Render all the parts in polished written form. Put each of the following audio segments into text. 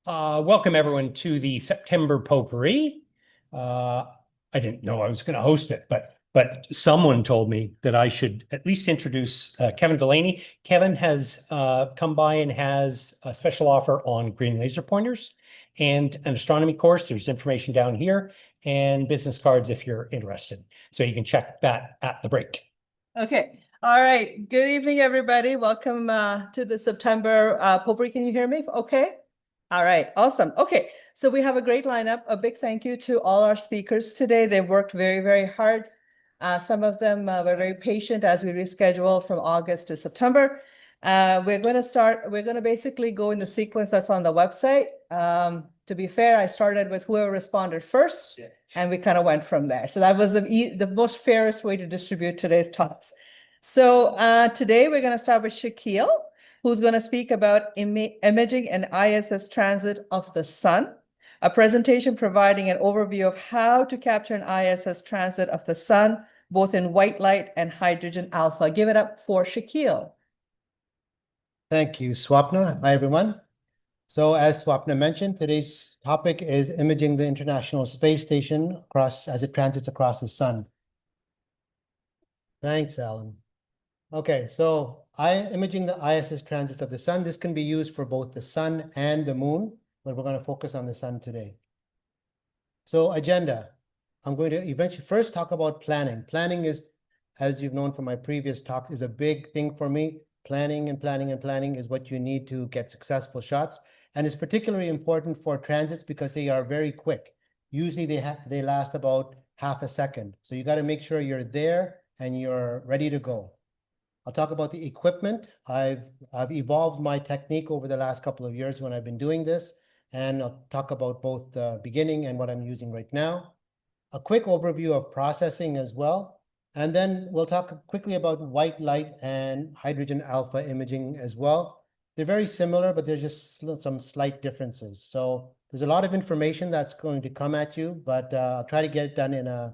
Welcome everyone to the September Potpourri. I didn't know I was going to host it, but someone told me that I should at least introduce Kevin Delaney. Kevin has come by and has a special offer on green laser pointers and an astronomy course. There's information down here and business cards if you're interested. So you can check that at the break. Okay. All right. Good evening, everybody. Welcome to the September Potpourri. Can you hear me? Okay. All right. Awesome. Okay. So we have a great lineup. A big thank you to all our speakers today. They've worked very, very hard. Some of them were very patient as we reschedule from August to September. We're going to basically go in the sequence that's on the website. To be fair, I started with whoever responded first, and we kind of went from there. So that was the most fairest way to distribute today's talks. So today we're going to start with Shakeel, who's going to speak about imaging an ISS transit of the sun, a presentation providing an overview of how to capture an ISS transit of the sun, both in white light and hydrogen alpha. Give it up for Shakeel. Thank you, Swapna. Hi, everyone. So as Swapna mentioned, today's topic is imaging the International Space Station as it transits across the sun. Thanks, Alan. Okay, so imaging the ISS transits of the sun. This can be used for both the sun and the moon, but we're going to focus on the sun today. So agenda. I'm going to eventually first talk about planning. Planning is, as you've known from my previous talk, is a big thing for me. Planning and planning and planning is what you need to get successful shots. And it's particularly important for transits because they are very quick. Usually they last about half a second. So you got to make sure you're there and you're ready to go. I'll talk about the equipment. I've evolved my technique over the last couple of years when I've been doing this. And I'll talk about both the beginning and what I'm using right now. A quick overview of processing as well. And then we'll talk quickly about white light and hydrogen alpha imaging as well. They're very similar, but there's just some slight differences. So there's a lot of information that's going to come at you, but I'll try to get it done in a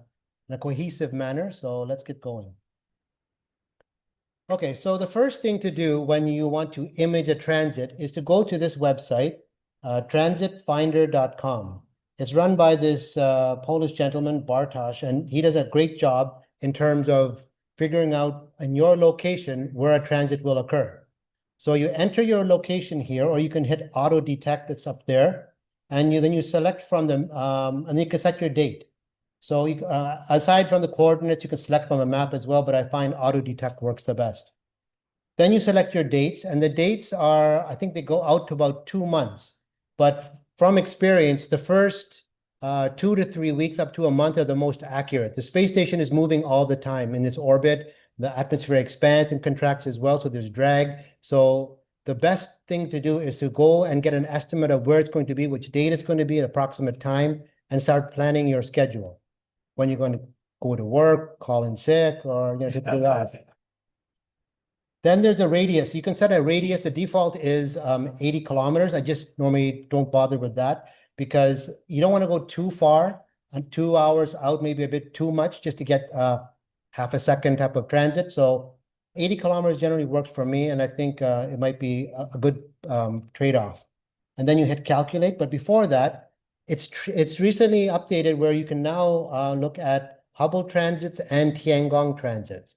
cohesive manner. So let's get going. Okay, so the first thing to do when you want to image a transit is to go to this website, transitfinder.com. It's run by this Polish gentleman, Bartosz, and he does a great job in terms of figuring out in your location where a transit will occur. So you enter your location here, or you can hit auto detect that's up there, and then you select from them, and you can set your date. So aside from the coordinates, you can select from a map as well, but I find auto detect works the best. Then you select your dates, and the dates are, I think they go out to about 2 months. But from experience, the first 2 to 3 weeks up to a month are the most accurate. The space station is moving all the time in its orbit. The atmosphere expands and contracts as well, so there's drag. So the best thing to do is to go and get an estimate of where it's going to be, which date it's going to be, approximate time, and start planning your schedule. When you're going to go to work, call in sick, or take the day off. Then there's a radius. You can set a radius. The default is 80 kilometers. I just normally don't bother with that because you don't want to go too far, and 2 hours out, maybe a bit too much just to get half a second type of transit. So 80 kilometers generally works for me, and I think it might be a good trade-off. And then you hit calculate. But before that, it's recently updated where you can now look at Hubble transits and Tiangong transits.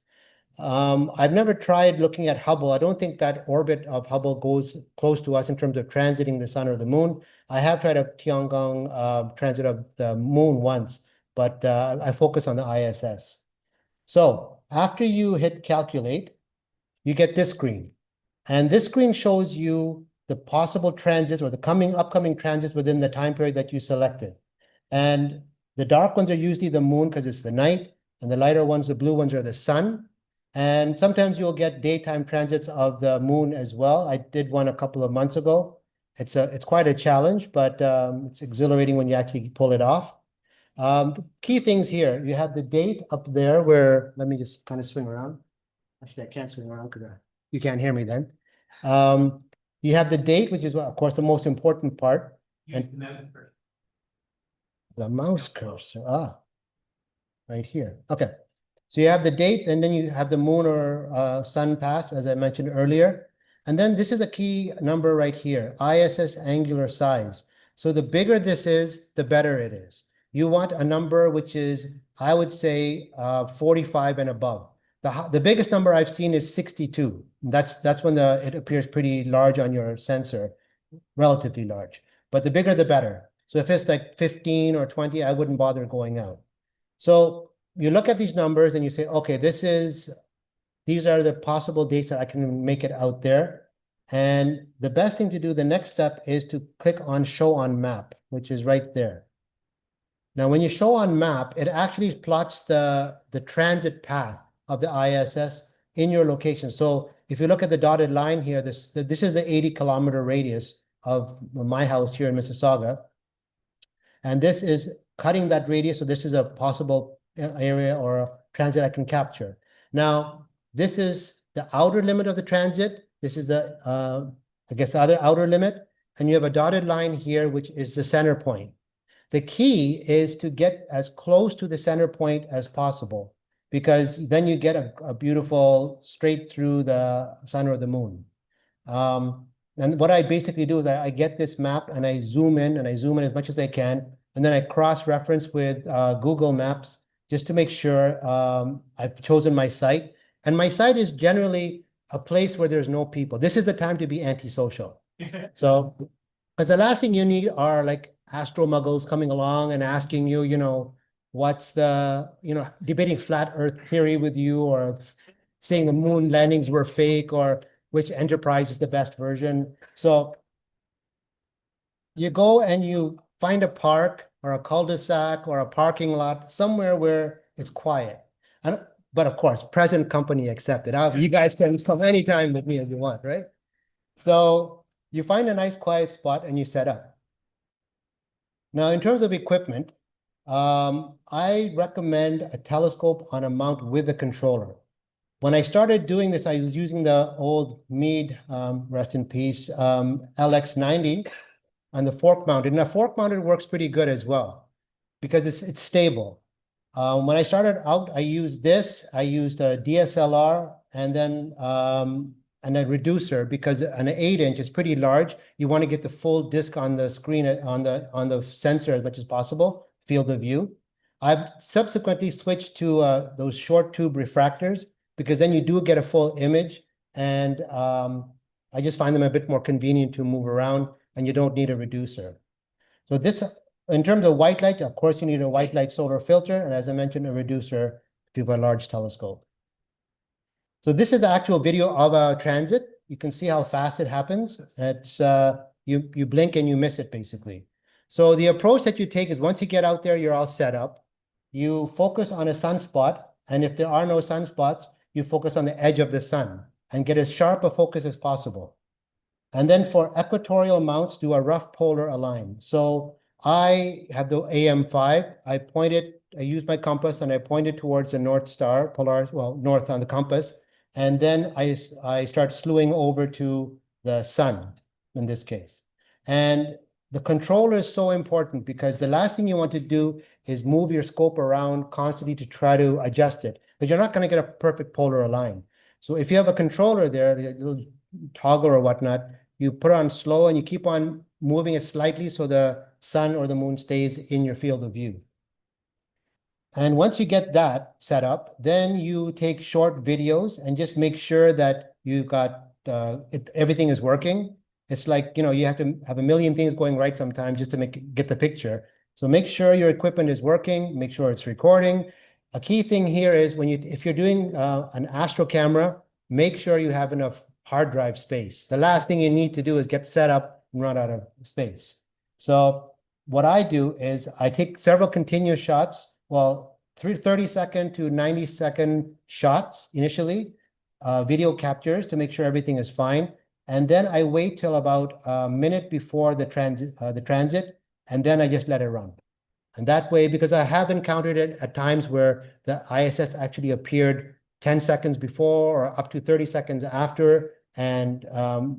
I've never tried looking at Hubble. I don't think that orbit of Hubble goes close to us in terms of transiting the sun or the moon. I have tried a Tiangong transit of the moon once, but I focus on the ISS. So after you hit calculate, you get this screen. And this screen shows you the possible transits or the upcoming transits within the time period that you selected. And the dark ones are usually the moon because it's the night, and the lighter ones, the blue ones, are the sun. And sometimes you'll get daytime transits of the moon as well. I did one a couple of months ago. It's quite a challenge, but it's exhilarating when you actually pull it off. The key things here, you have the date up there where, let me just kind of swing around. Actually, I can't swing around because you can't hear me then. You have the date, which is, of course, the most important part. And the mouse cursor, right here. Okay. So you have the date, and then you have the moon or sun pass, as I mentioned earlier. And then this is a key number right here, ISS angular size. So the bigger this is, the better it is. You want a number which is, I would say, 45 and above. The biggest number I've seen is 62. That's when it appears pretty large on your sensor, relatively large. But the bigger, the better. So if it's like 15 or 20, I wouldn't bother going out. So you look at these numbers and you say, okay, these are the possible dates that I can make it out there. And the best thing to do, the next step is to click on Show on Map, which is right there. Now, when you show on map, it actually plots the transit path of the ISS in your location. So if you look at the dotted line here, this is the 80-kilometer radius of my house here in Mississauga. And this is cutting that radius. So this is a possible area or a transit I can capture. Now, this is the outer limit of the transit. This is the, I guess, the other outer limit. And you have a dotted line here, which is the center point. The key is to get as close to the center point as possible, because then you get a beautiful straight through the sun or the moon. And what I basically do is I get this map and I zoom in as much as I can. And then I cross-reference with Google Maps just to make sure I've chosen my site. And my site is generally a place where there's no people. This is the time to be antisocial. So, because the last thing you need are like astro muggles coming along and asking you, what's the, debating flat earth theory with you, or saying the moon landings were fake, or which enterprise is the best version. So you go and you find a park or a cul-de-sac or a parking lot somewhere where it's quiet. But of course, present company accepted. You guys can come anytime with me as you want, right? So you find a nice quiet spot and you set up. Now, in terms of equipment, I recommend a telescope on a mount with a controller. When I started doing this, I was using the old Meade, rest in peace, LX90 on the fork mounted. And the fork mounted works pretty good as well because it's stable. When I started out, I used this. I used a DSLR and then and a reducer, because an 8-inch is pretty large. You want to get the full disc on the screen, on the sensor as much as possible, field of view. I've subsequently switched to those short tube refractors, because then you do get a full image, and I just find them a bit more convenient to move around, and you don't need a reducer. So this, in terms of white light, of course, you need a white light solar filter, and as I mentioned, a reducer if you have a large telescope. So this is the actual video of a transit. You can see how fast it happens. It's you blink and you miss it, basically. So the approach that you take is, once you get out there, you're all set up. You focus on a sunspot, and if there are no sunspots, you focus on the edge of the sun and get as sharp a focus as possible. And then for equatorial mounts, do a rough polar align. So I have the AM5. I use my compass and I point it towards the North Star, north on the compass. And then I start slewing over to the sun in this case. And the controller is so important, because the last thing you want to do is move your scope around constantly to try to adjust it, because you're not going to get a perfect polar align. So if you have a controller there, a little toggle or whatnot, you put it on slow and you keep on moving it slightly so the sun or the moon stays in your field of view. And once you get that set up, then you take short videos and just make sure that you got everything is working. It's like, you have to have a million things going right sometimes just to get the picture. So make sure your equipment is working, make sure it's recording. A key thing here is if you're doing an astro camera, make sure you have enough hard drive space. The last thing you need to do is get set up and run out of space. So what I do is I take several continuous shots, 30-second to 90-second shots initially, video captures to make sure everything is fine. And then I wait till about a minute before the transit, and then I just let it run. And that way, because I have encountered it at times where the ISS actually appeared 10 seconds before or up to 30 seconds after. And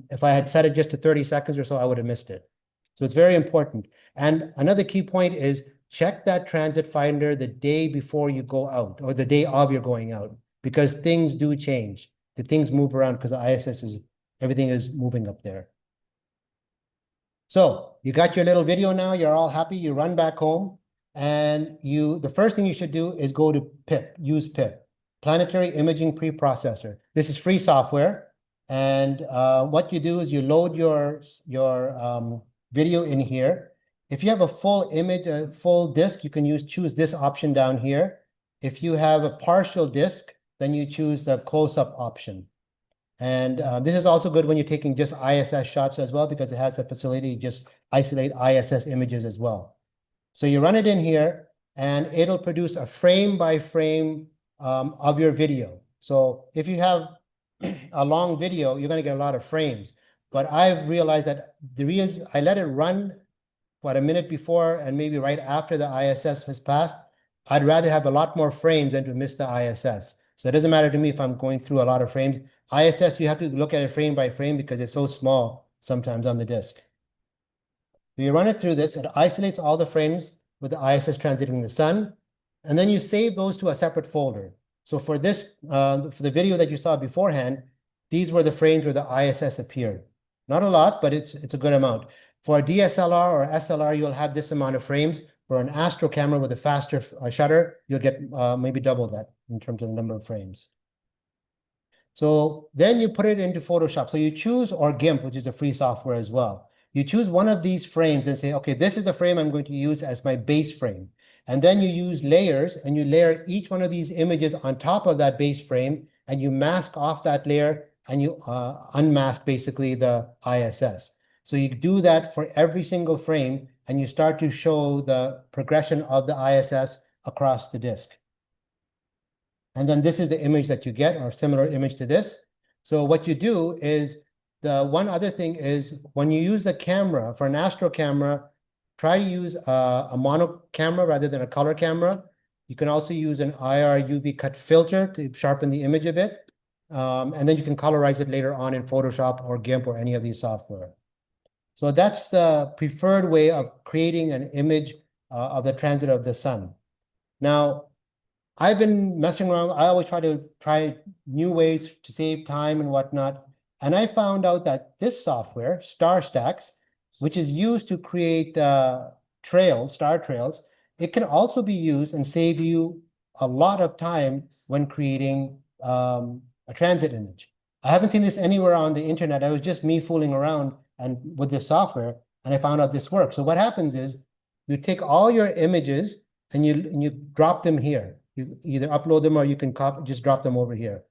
if I had set it just to 30 seconds or so, I would have missed it. So it's very important. And another key point is, check that transit finder the day before you go out, or the day of you're going out, because things do change. The things move around because the ISS is everything is moving up there. So you got your little video now, you're all happy, you run back home, and the first thing you should do is go to PIP, use PIP, Planetary Imaging Preprocessor. This is free software, and what you do is you load your video in here. If you have a full image, a full disk, you can choose this option down here. If you have a partial disk, then you choose the close-up option. And this is also good when you're taking just ISS shots as well, because it has the facility to just isolate ISS images as well. So you run it in here, and it'll produce a frame by frame of your video. So if you have a long video, you're going to get a lot of frames. But I've realized that I let it run a minute before and maybe right after the ISS has passed. I'd rather have a lot more frames than to miss the ISS. So it doesn't matter to me if I'm going through a lot of frames. ISS, you have to look at it frame by frame because it's so small sometimes on the disk. You run it through this, it isolates all the frames with the ISS transiting the sun, and then you save those to a separate folder. So for this, for the video that you saw beforehand, these were the frames where the ISS appeared. Not a lot, but it's a good amount. For a DSLR or SLR, you'll have this amount of frames. For an astro camera with a faster shutter, you'll get maybe double that in terms of the number of frames. So then you put it into Photoshop. So you choose, or GIMP, which is a free software as well. You choose one of these frames and say, okay, this is the frame I'm going to use as my base frame. And then you use layers, and you layer each one of these images on top of that base frame, and you mask off that layer, and you unmask basically the ISS. So you do that for every single frame, and you start to show the progression of the ISS across the disk. And then this is the image that you get, or similar image to this. So what you do is, the one other thing is, when you use the camera, for an astro camera, try to use a mono camera rather than a color camera. You can also use an IR UV cut filter to sharpen the image a bit. And then you can colorize it later on in Photoshop or GIMP or any of these software. So that's the preferred way of creating an image of the transit of the sun. Now, I've been messing around. I always try new ways to save time and whatnot. And I found out that this software, StarStax, which is used to create star trails, it can also be used and save you a lot of time when creating a transit image. I haven't seen this anywhere on the internet. It was just me fooling around and with this software, and I found out this works. So what happens is, you take all your images and you drop them here. You either upload them or you can just drop them over here.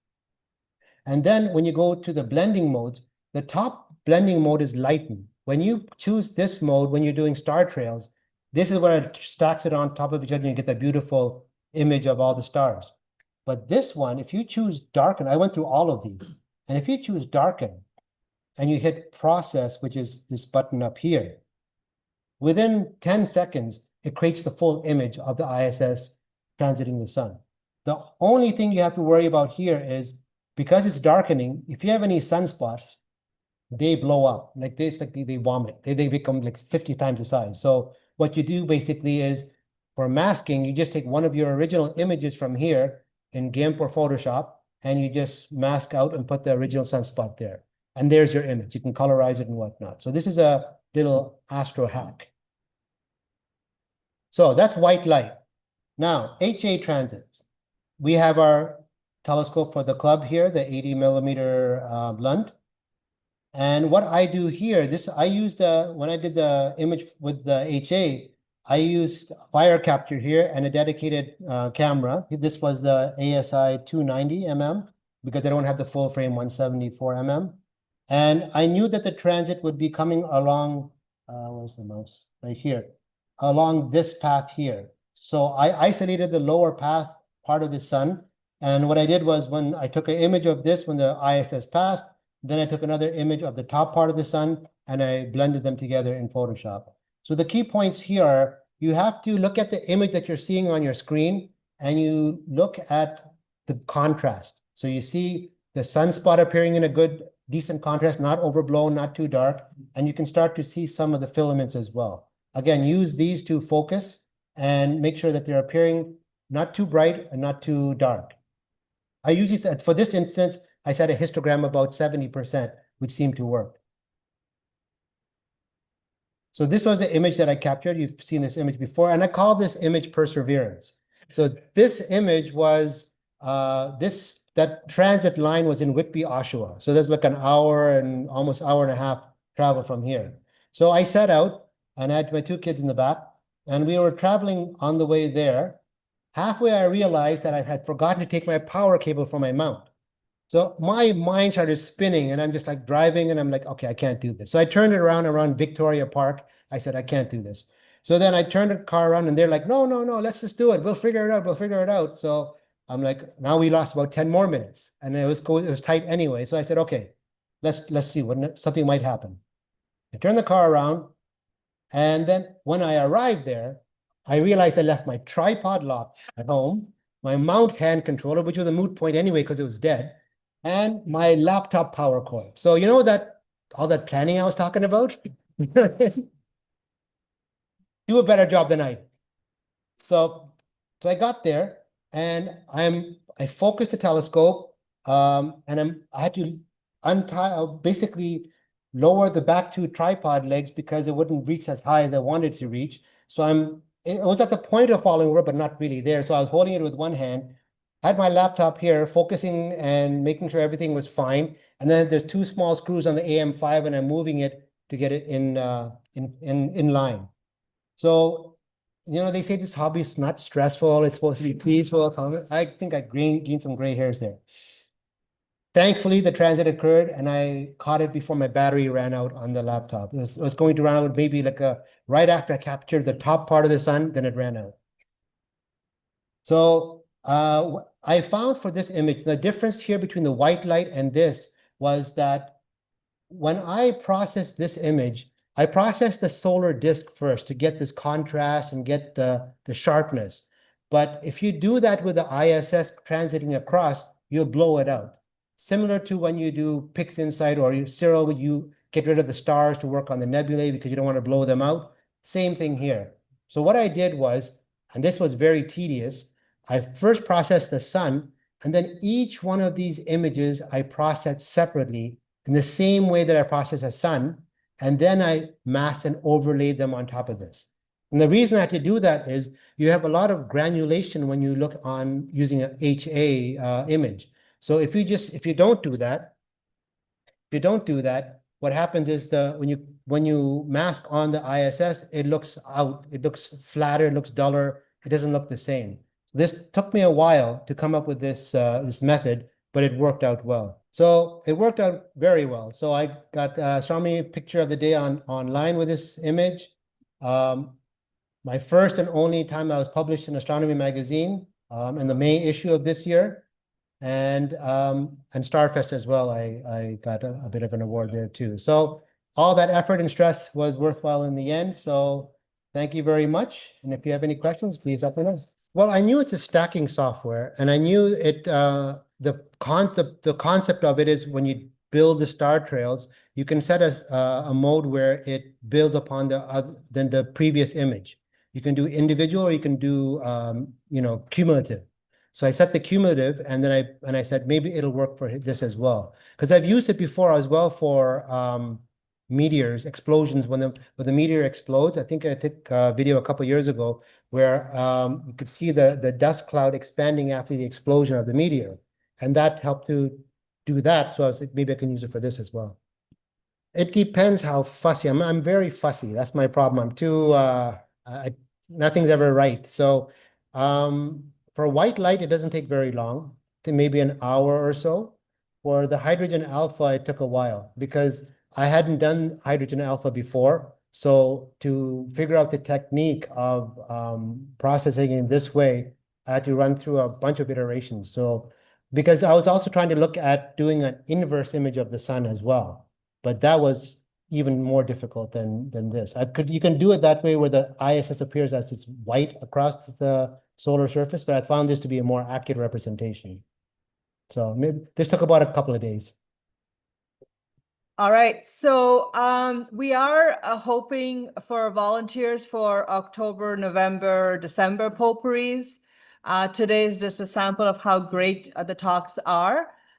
And then when you go to the blending modes, the top blending mode is lighten. When you choose this mode, when you're doing star trails, this is where it stacks it on top of each other and you get that beautiful image of all the stars. But this one, if you choose darken, I went through all of these. And if you choose darken and you hit process, which is this button up here, within 10 seconds, it creates the full image of the ISS transiting the sun. The only thing you have to worry about here is, because it's darkening, if you have any sunspots, they blow up like this, like they vomit. They become like 50 times the size. So what you do basically is, for masking, you just take one of your original images from here in GIMP or Photoshop, and you just mask out and put the original sunspot there. And there's your image. You can colorize it and whatnot. So this is a little astro hack. So that's white light. Now, HA transits. We have our telescope for the club here, the 80 millimeter blunt. And what I do here, I used when I did the image with the HA, I used fire capture here and a dedicated camera. This was the ASI 290 mm, because I don't have the full frame 174 mm. And I knew that the transit would be coming along, where's the mouse? Right here, along this path here. So I isolated the lower path part of the sun. And what I did was, when I took an image of this when the ISS passed, then I took another image of the top part of the sun and I blended them together in Photoshop. So the key points here are, you have to look at the image that you're seeing on your screen, and you look at the contrast. So you see the sunspot appearing in a good, decent contrast, not overblown, not too dark, and you can start to see some of the filaments as well. Again, use these to focus and make sure that they're appearing not too bright and not too dark. I usually said, for this instance, I set a histogram about 70%, which seemed to work. So this was the image that I captured. You've seen this image before, and I call this image Perseverance. So this image was that transit line was in Whitby, Oshawa. So there's like an hour and almost hour and a half travel from here. So I set out and I had my two kids in the back, and we were traveling on the way there. Halfway, I realized that I had forgotten to take my power cable for my mount. So my mind started spinning, and I'm just like driving, and I'm like, okay, I can't do this. So I turned it around Victoria Park. I said, I can't do this. So then I turned the car around, and they're like, no, let's just do it. We'll figure it out. So I'm like, now we lost about 10 more minutes, and it was tight anyway. So I said, okay, let's see what something might happen. I turned the car around, and then when I arrived there, I realized I left my tripod locked at home, my mount hand controller, which was a moot point anyway because it was dead, and my laptop power cord. So you know that all that planning I was talking about? Do a better job than I did. So I got there, and I focused the telescope, and I had to untie, basically lower the back two tripod legs because it wouldn't reach as high as I wanted to reach. So it was at the point of falling over, but not really there. So I was holding it with one hand, had my laptop here, focusing and making sure everything was fine. And then there's two small screws on the AM5, and I'm moving it to get it in line. So, they say this hobby is not stressful. It's supposed to be peaceful. I think I gained some gray hairs there. Thankfully, the transit occurred, and I caught it before my battery ran out on the laptop. It was going to run out maybe right after I captured the top part of the sun, then it ran out. So I found for this image, the difference here between the white light and this was that when I processed this image, I processed the solar disk first to get this contrast and get the sharpness. But if you do that with the ISS transiting across, you'll blow it out. Similar to when you do PixInsight or Cirro, you get rid of the stars to work on the nebulae because you don't want to blow them out. Same thing here. So what I did was, and this was very tedious, I first processed the sun, and then each one of these images I processed separately in the same way that I processed the sun, and then I masked and overlaid them on top of this. And the reason I had to do that is you have a lot of granulation when you look on using an HA image. So if you don't do that, what happens is when you mask on the ISS, it looks flatter, it looks duller, it doesn't look the same. This took me a while to come up with this method, but it worked out well. So it worked out very well. So I got astronomy picture of the day online with this image. My first and only time I was published in Astronomy magazine in the May issue of this year. And Starfest as well. I got a bit of an award there too. So all that effort and stress was worthwhile in the end. So thank you very much. And if you have any questions, please let me know. Well, I knew it's a stacking software, and I knew it. The concept of it is when you build the star trails, you can set a mode where it builds upon the previous image. You can do individual, or you can do cumulative. So I set the cumulative, and then I said maybe it'll work for this as well, because I've used it before as well for meteors, explosions. When the meteor explodes, I think I took a video a couple of years ago where you could see the dust cloud expanding after the explosion of the meteor, and that helped to do that. So I was like, maybe I can use it for this as well. It depends how fussy I'm very fussy. That's my problem. I'm too nothing's ever right. So for white light, it doesn't take very long, maybe an hour or so. For the hydrogen alpha, it took a while because I hadn't done hydrogen alpha before. So to figure out the technique of processing in this way, I had to run through a bunch of iterations. So because I was also trying to look at doing an inverse image of the sun as well, but that was even more difficult than this. You can do it that way where the ISS appears as it's white across the solar surface, but I found this to be a more accurate representation. So this took about a couple of days. All right, so we are hoping for volunteers for October, November, December potpourris. Today is just a sample of how great the talks are.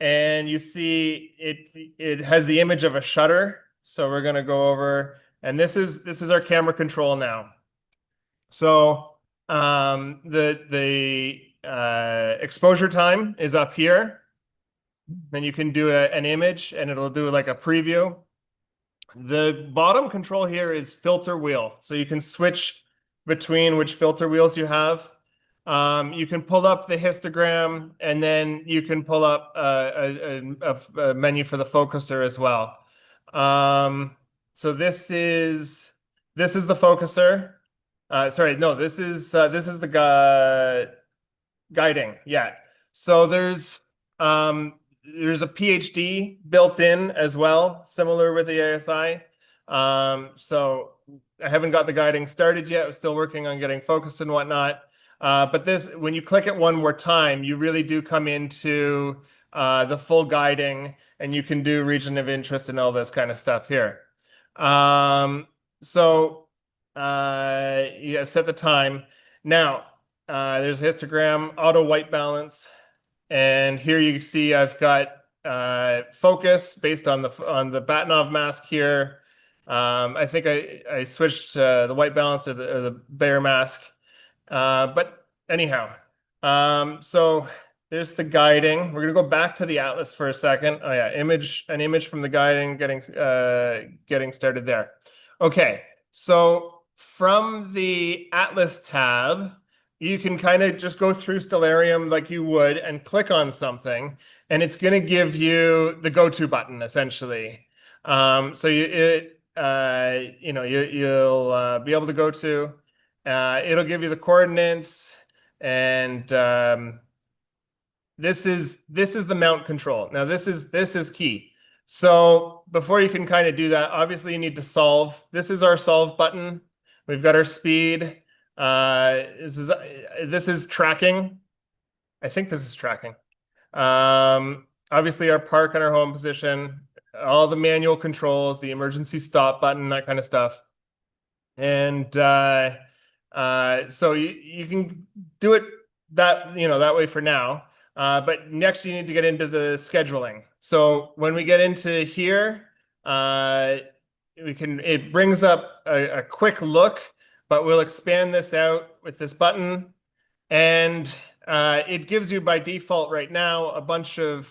and you see it has the image of a shutter. So we're going to go over, and this is our camera control now. So the exposure time is up here. Then you can do an image, and it'll do like a preview. The bottom control here is filter wheel, so you can switch between which filter wheels you have. You can pull up the histogram, and then you can pull up a menu for the focuser as well. So this is the focuser. Sorry, no, this is the guiding. Yeah. So there's a PhD built in as well, similar with the ASI. So I haven't got the guiding started yet. I'm still working on getting focused and whatnot. But this, when you click it one more time, you really do come into the full guiding, and you can do region of interest and all this kind of stuff here. I've set the time. Now, there's a histogram, auto white balance. And here you see I've got focus based on the Batinov mask here. I think I switched the white balance or the Bayer mask. But anyhow, so there's the guiding. We're gonna go back to the atlas for a second. Oh yeah, an image from the guiding, getting started there. Okay, so from the atlas tab, you can kind of just go through Stellarium like you would and click on something, and it's going to give you the go-to button essentially. So you'll be able to go to. It'll give you the coordinates, and this is the mount control. Now this is key. So before you can kind of do that, obviously you need to solve. This is our solve button. We've got our speed. This is tracking. I think this is tracking. Obviously our park and our home position, all the manual controls, the emergency stop button, that kind of stuff. And so you can do it that way for now. But next you need to get into the scheduling. So when we get into here, it brings up a quick look, but we'll expand this out with this button, and it gives you by default right now a bunch of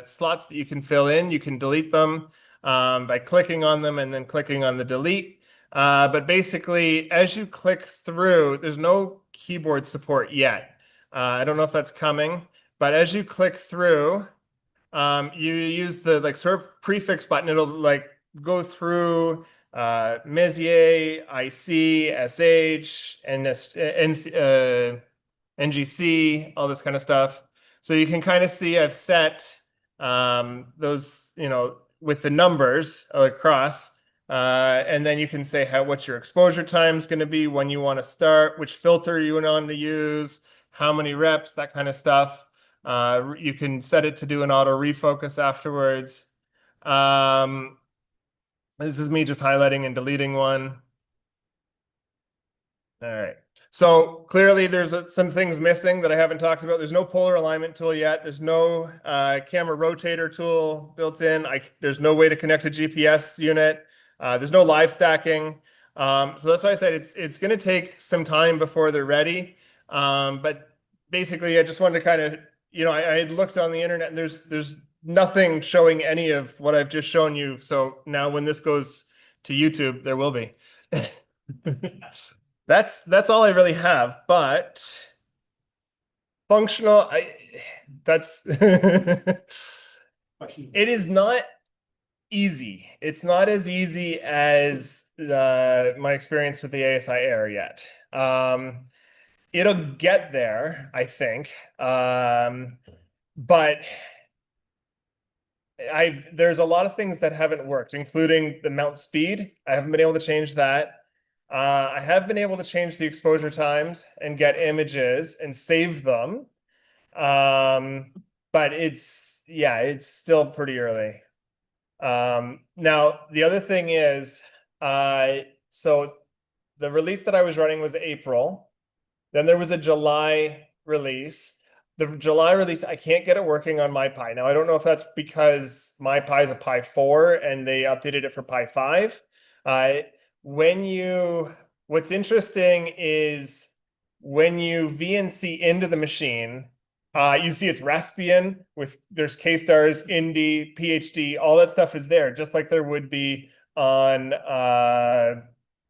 slots that you can fill in. You can delete them by clicking on them and then clicking on the delete. But basically, as you click through, there's no keyboard support yet. I don't know if that's coming, but as you click through, you use the sort of prefix button. It'll go through Messier, IC, SH, NGC, all this kind of stuff. So you can kind of see I've set those, with the numbers across. And then you can say what your exposure time is going to be, when you want to start, which filter you want to use, how many reps, that kind of stuff. You can set it to do an auto refocus afterwards. This is me just highlighting and deleting one. All right. So clearly there's some things missing that I haven't talked about. There's no polar alignment tool yet. There's no camera rotator tool built in. There's no way to connect a GPS unit. There's no live stacking. So that's why I said it's going to take some time before they're ready. But basically, I just wanted to kind of, I had looked on the internet, and there's nothing showing any of what I've just shown you. So now when this goes to YouTube, there will be. That's all I really have, but functional, it is not easy. It's not as easy as my experience with the ASI Air yet. It'll get there, I think. But there's a lot of things that haven't worked, including the mount speed. I haven't been able to change that. I have been able to change the exposure times and get images and save them. But it's still pretty early. Now, the other thing is, so the release that I was running was April. Then there was a July release. the July release, I can't get it working on my Pi. Now, I don't know if that's because my Pi is a Pi 4 and they updated it for Pi 5. What's interesting is when you VNC into the machine, you see it's Raspbian there's K-stars, Indy, PhD, all that stuff is there, just like there would be on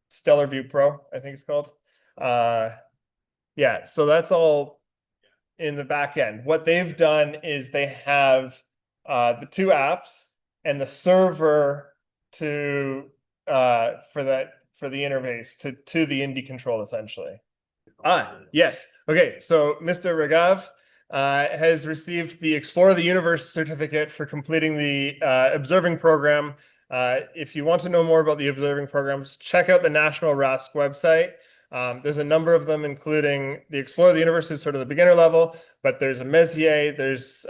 Stellar View Pro, I think it's called. Yeah, so that's all in the back end. What they've done is they have the two apps and the server for the interface to the Indy control essentially. Yes. Okay, so Mr. Ragav has received the Explore the Universe certificate for completing the observing program. If you want to know more about the observing programs, check out the National RASC website. There's a number of them, including the Explore the Universe is sort of the beginner level, but there's a Messier, there's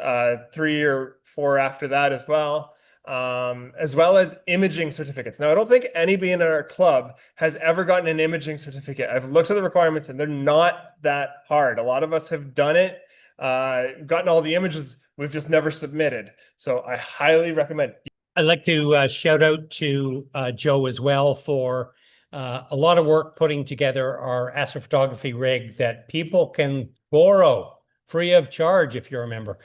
3 or 4 after that as well as imaging certificates. Now, I don't think anybody in our club has ever gotten an imaging certificate. I've looked at the requirements and they're not that hard. A lot of us have done it, gotten all the images, we've just never submitted. So I highly recommend. I'd like to shout out to Joe as well for a lot of work putting together our astrophotography rig that people can borrow free of charge, if you remember.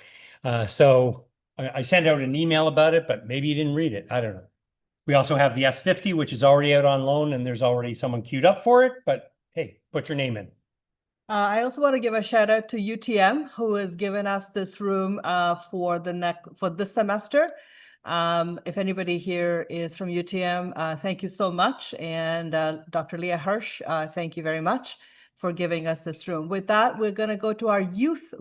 So I sent out an email about it, but maybe you didn't read it. I don't know. We also have the S50, which is already out on loan, and there's already someone queued up for it. But hey, put your name in. I also want to give a shout out to UTM, who has given us this room for this semester. If anybody here is from UTM, thank you so much. And Dr. Leah Hirsch, thank you very much for giving us this room. With that, we're going to go to our youth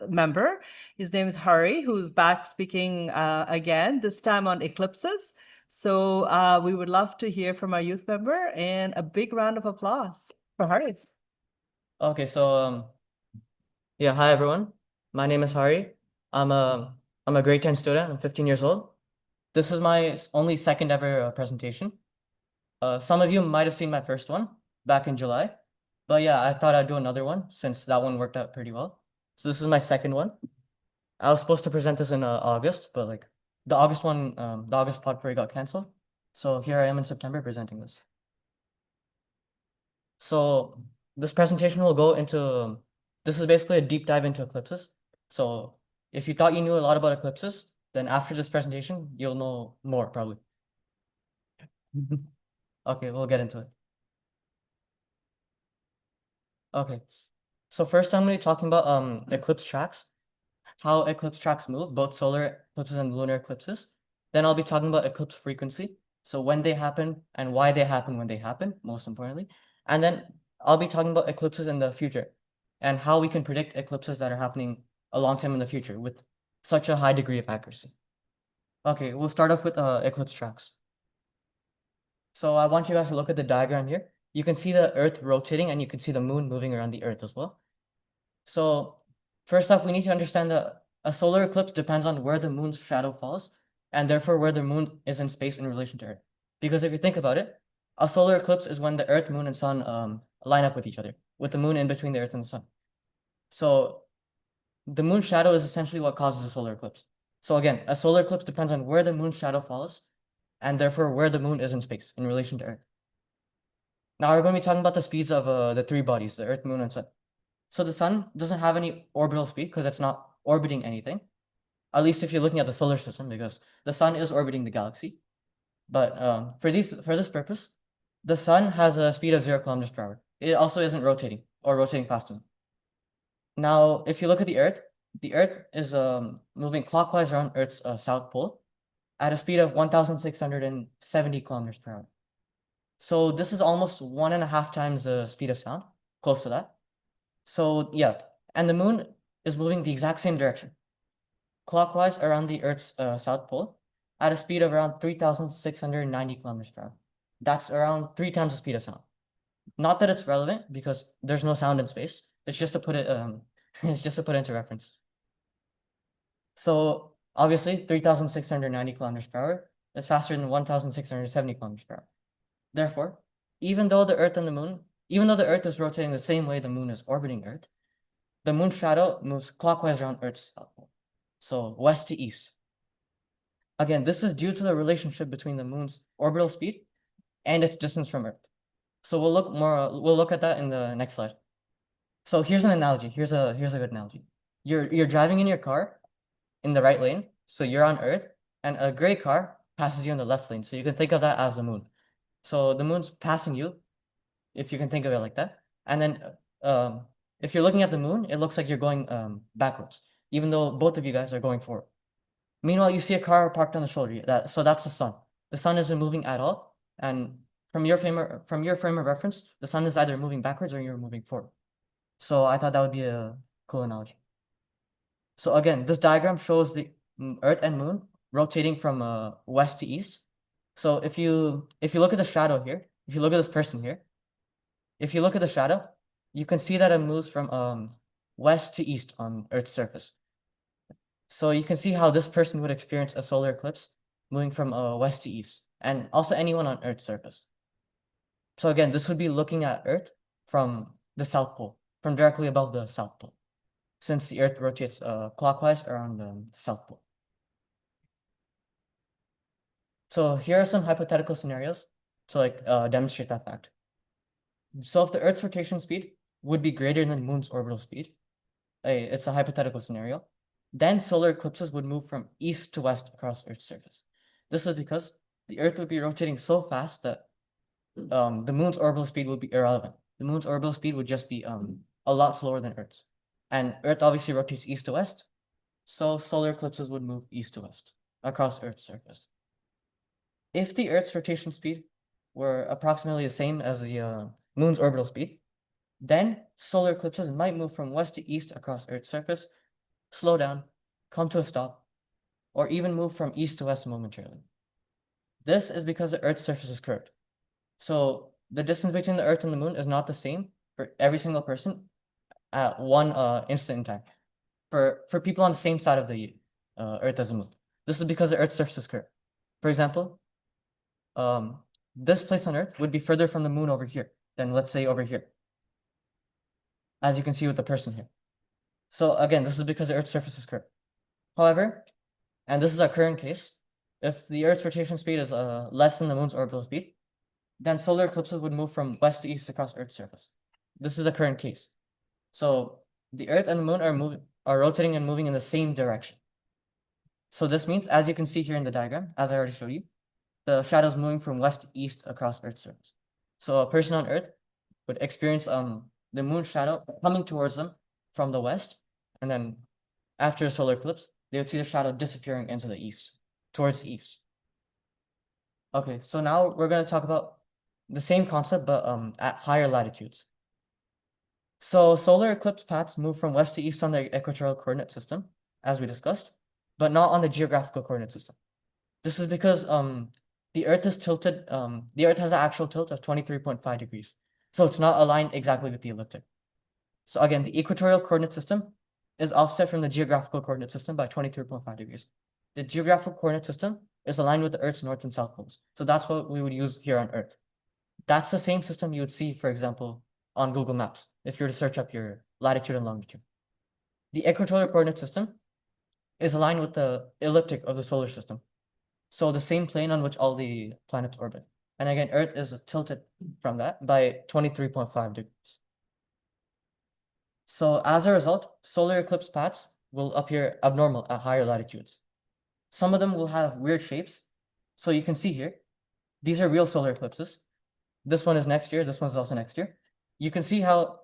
member. His name is Hari, who's back speaking again, this time on eclipses. So we would love to hear from our youth member, and a big round of applause for Hari. Okay, so yeah, hi everyone. My name is Hari. I'm a grade 10 student. I'm 15 years old. This is my only second ever presentation. Some of you might have seen my first one back in July, but yeah, I thought I'd do another one since that one worked out pretty well. So this is my second one. I was supposed to present this in August, but like the August one, the August Potpourri got canceled. So here I am in September presenting this. So this presentation will go into, this is basically a deep dive into eclipses. So if you thought you knew a lot about eclipses, then after this presentation, you'll know more probably. Okay, we'll get into it. Okay, so first I'm going to be talking about eclipse tracks, how eclipse tracks move, both solar eclipses and lunar eclipses. Then I'll be talking about eclipse frequency, so when they happen and why they happen when they happen, most importantly. And then I'll be talking about eclipses in the future and how we can predict eclipses that are happening a long time in the future with such a high degree of accuracy. Okay, we'll start off with eclipse tracks. So I want you guys to look at the diagram here. You can see the Earth rotating and you can see the moon moving around the Earth as well. So first off, we need to understand that a solar eclipse depends on where the moon's shadow falls and therefore where the moon is in space in relation to Earth. Because if you think about it, a solar eclipse is when the Earth, moon, and sun line up with each other, with the moon in between the Earth and the sun. So the moon's shadow is essentially what causes a solar eclipse. So again, a solar eclipse depends on where the moon's shadow falls and therefore where the moon is in space in relation to Earth. Now we're going to be talking about the speeds of the 3 bodies, the Earth, moon, and sun. So the sun doesn't have any orbital speed because it's not orbiting anything, at least if you're looking at the solar system, because the sun is orbiting the galaxy. But for this purpose, the sun has a speed of 0 kilometers per hour. It also isn't rotating or rotating fast enough. Now, if you look at the Earth is moving clockwise around Earth's south pole at a speed of 1,670 kilometers per hour. So this is almost 1.5 times the speed of sound, close to that. So yeah, and the moon is moving the exact same direction, clockwise around the Earth's south pole at a speed of around 3,690 kilometers per hour. That's around 3 times the speed of sound. Not that it's relevant because there's no sound in space. It's just to put it into reference. So obviously 3,690 kilometers per hour is faster than 1,670 kilometers per hour. Therefore, even though the Earth is rotating the same way the moon is orbiting Earth, the moon's shadow moves clockwise around Earth's south pole. So west to east. Again, this is due to the relationship between the moon's orbital speed and its distance from Earth. So we'll look at that in the next slide. So here's an analogy. Here's a good analogy. You're driving in your car in the right lane, so you're on Earth, and a gray car passes you in the left lane. So you can think of that as the moon. So the moon's passing you, if you can think of it like that. And then if you're looking at the moon, it looks like you're going backwards, even though both of you guys are going forward. Meanwhile, you see a car parked on the shoulder. So that's the sun. The sun isn't moving at all, and from your frame of reference, the sun is either moving backwards or you're moving forward. So I thought that would be a cool analogy. So again, this diagram shows the Earth and Moon rotating from west to east. So if you look at the shadow here, if you look at this person here, if you look at the shadow, you can see that it moves from west to east on Earth's surface. So you can see how this person would experience a solar eclipse moving from west to east, and also anyone on Earth's surface. So again, this would be looking at Earth from the South Pole, from directly above the South Pole, since the Earth rotates clockwise around the South Pole. So here are some hypothetical scenarios to demonstrate that fact. So if the Earth's rotation speed would be greater than the Moon's orbital speed, it's a hypothetical scenario, then solar eclipses would move from east to west across Earth's surface. This is because the Earth would be rotating so fast that the Moon's orbital speed would be irrelevant. The Moon's orbital speed would just be a lot slower than Earth's. And Earth obviously rotates east to west, so solar eclipses would move east to west across Earth's surface. If the Earth's rotation speed were approximately the same as the Moon's orbital speed, then solar eclipses might move from west to east across Earth's surface, slow down, come to a stop, or even move from east to west momentarily. This is because the Earth's surface is curved. So the distance between the Earth and the Moon is not the same for every single person at one instant in time. For people on the same side of the Earth as the Moon. This is because the Earth's surface is curved. For example, this place on Earth would be further from the Moon over here than, let's say, over here, as you can see with the person here. So again, this is because the Earth's surface is curved. However, and this is our current case, if the Earth's rotation speed is less than the Moon's orbital speed, then solar eclipses would move from west to east across Earth's surface. This is the current case. So the Earth and the Moon are rotating and moving in the same direction. So this means, as you can see here in the diagram, as I already showed you, the shadow is moving from west to east across Earth's surface. So a person on Earth would experience the Moon's shadow coming towards them from the west, and then after a solar eclipse, they would see the shadow disappearing into the east, towards the east. Okay, so now we're going to talk about the same concept, but at higher latitudes. So solar eclipse paths move from west to east on the equatorial coordinate system, as we discussed, but not on the geographical coordinate system. This is because the Earth is tilted, the Earth has an actual tilt of 23.5 degrees. So it's not aligned exactly with the ecliptic. So again, the equatorial coordinate system is offset from the geographical coordinate system by 23.5 degrees. The geographical coordinate system is aligned with the Earth's north and south poles. So that's what we would use here on Earth. That's the same system you would see, for example, on Google Maps, if you were to search up your latitude and longitude. The equatorial coordinate system is aligned with the ecliptic of the solar system. So the same plane on which all the planets orbit. And again, Earth is tilted from that by 23.5 degrees. So as a result, solar eclipse paths will appear abnormal at higher latitudes. Some of them will have weird shapes. So you can see here, these are real solar eclipses. This one is next year, this one is also next year. You can see how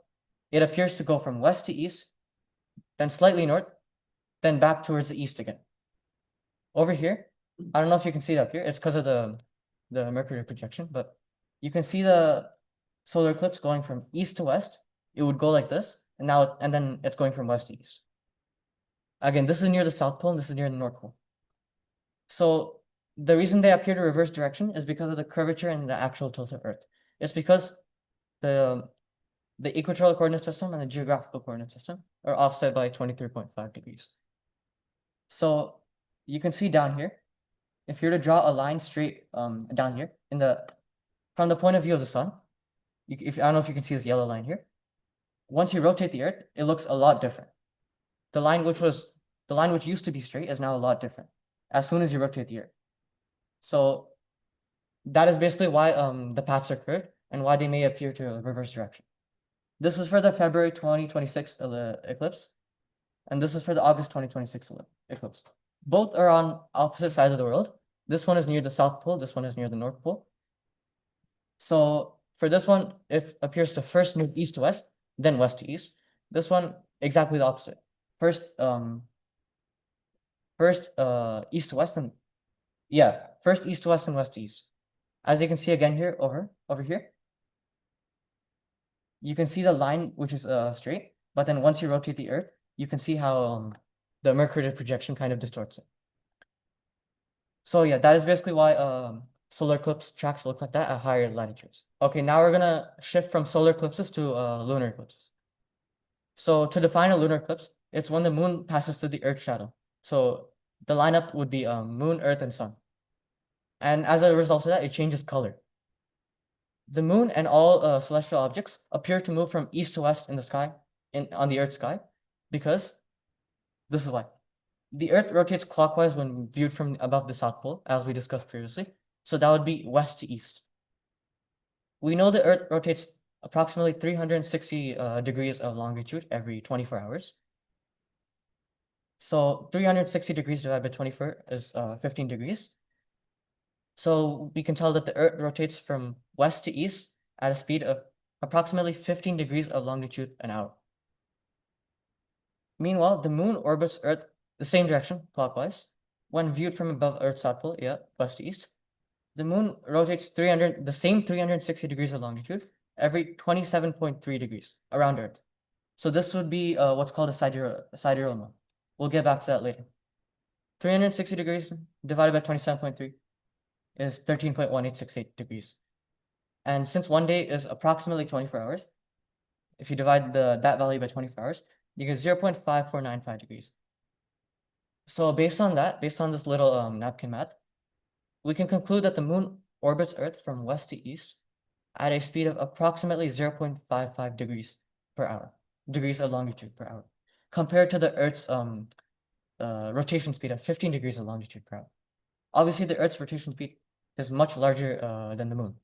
it appears to go from west to east, then slightly north, then back towards the east again. Over here, I don't know if you can see it up here, it's because of the Mercury projection, but you can see the solar eclipse going from east to west. It would go like this, and then it's going from west to east. Again, this is near the South Pole, and this is near the North Pole. So the reason they appear to reverse direction is because of the curvature and the actual tilt of Earth. It's because the equatorial coordinate system and the geographical coordinate system are offset by 23.5 degrees. So you can see down here, if you were to draw a line straight down here from the point of view of the sun, I don't know if you can see this yellow line here. once you rotate the Earth, it looks a lot different. The line which used to be straight is now a lot different as soon as you rotate the Earth. So that is basically why the paths are curved and why they may appear to reverse direction. This is for the February 2026 eclipse, and this is for the August 2026 eclipse. Both are on opposite sides of the world. This one is near the South Pole, this one is near the North Pole. So for this one, it appears to first move east to west, then west to east. This one, exactly the opposite. First east to west and first east to west and west to east. As you can see again here, over here, you can see the line which is straight, but then once you rotate the Earth, you can see how the Mercator projection kind of distorts it. So yeah, that is basically why solar eclipse tracks look like that at higher latitudes. Okay, now we're gonna shift from solar eclipses to lunar eclipses. So to define a lunar eclipse, it's when the moon passes through the Earth's shadow. So the lineup would be moon, Earth, and sun. And as a result of that, it changes color. The moon and all celestial objects appear to move from east to west in the sky, on the Earth's sky, because this is why. The Earth rotates clockwise when viewed from above the South Pole, as we discussed previously. So that would be west to east. We know the Earth rotates approximately 360 degrees of longitude every 24 hours. So 360 degrees divided by 24 is 15 degrees. So we can tell that the Earth rotates from west to east at a speed of approximately 15 degrees of longitude an hour. Meanwhile, the moon orbits Earth the same direction, clockwise. When viewed from above Earth's South Pole, west to east, the moon rotates the same 360 degrees of longitude every 27.3 degrees around Earth. So this would be what's called a sidereal mode. We'll get back to that later. 360 degrees divided by 27.3 is 13.1868 degrees. And since one day is approximately 24 hours, if you divide that value by 24 hours, you get 0.5495 degrees. So based on this little napkin math, we can conclude that the moon orbits Earth from west to east at a speed of approximately 0.55 degrees per hour, degrees of longitude per hour, compared to the Earth's rotation speed of 15 degrees of longitude per hour. Obviously, the Earth's rotation speed is much larger than the moon.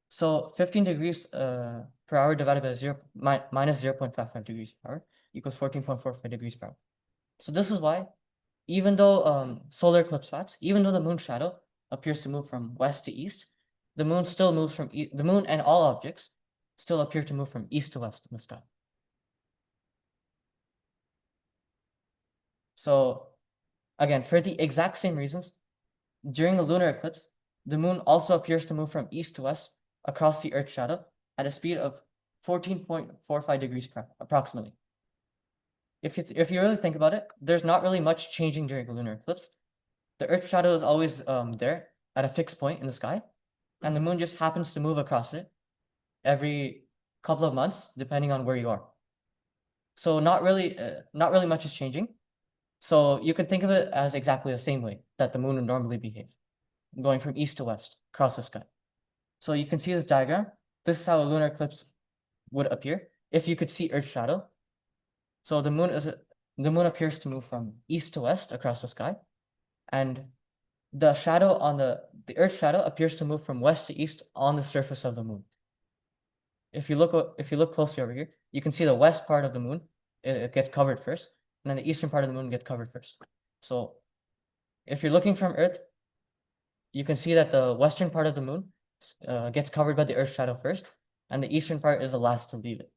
So 15 degrees per hour divided by minus 0.55 degrees per hour equals 14.45 degrees per hour. So this is why, even though solar eclipse paths, even though the moon's shadow appears to move from west to east, the moon still moves from the moon and all objects still appear to move from east to west in the sky. So again, for the exact same reasons, during a lunar eclipse, the moon also appears to move from east to west across the Earth's shadow at a speed of 14.45 degrees per hour, approximately. If you really think about it, there's not really much changing during a lunar eclipse. The Earth's shadow is always there at a fixed point in the sky, and the moon just happens to move across it every couple of months, depending on where you are. So not really much is changing. So you can think of it as exactly the same way that the moon would normally behave, going from east to west across the sky. So you can see this diagram. This is how a lunar eclipse would appear if you could see Earth's shadow. So the moon appears to move from east to west across the sky, and the shadow on the Earth's shadow appears to move from west to east on the surface of the moon. If you look closely over here, you can see the west part of the moon, it gets covered first, and then the eastern part of the moon gets covered first. So if you're looking from Earth, you can see that the western part of the moon gets covered by the Earth's shadow first, and the eastern part is the last to leave it.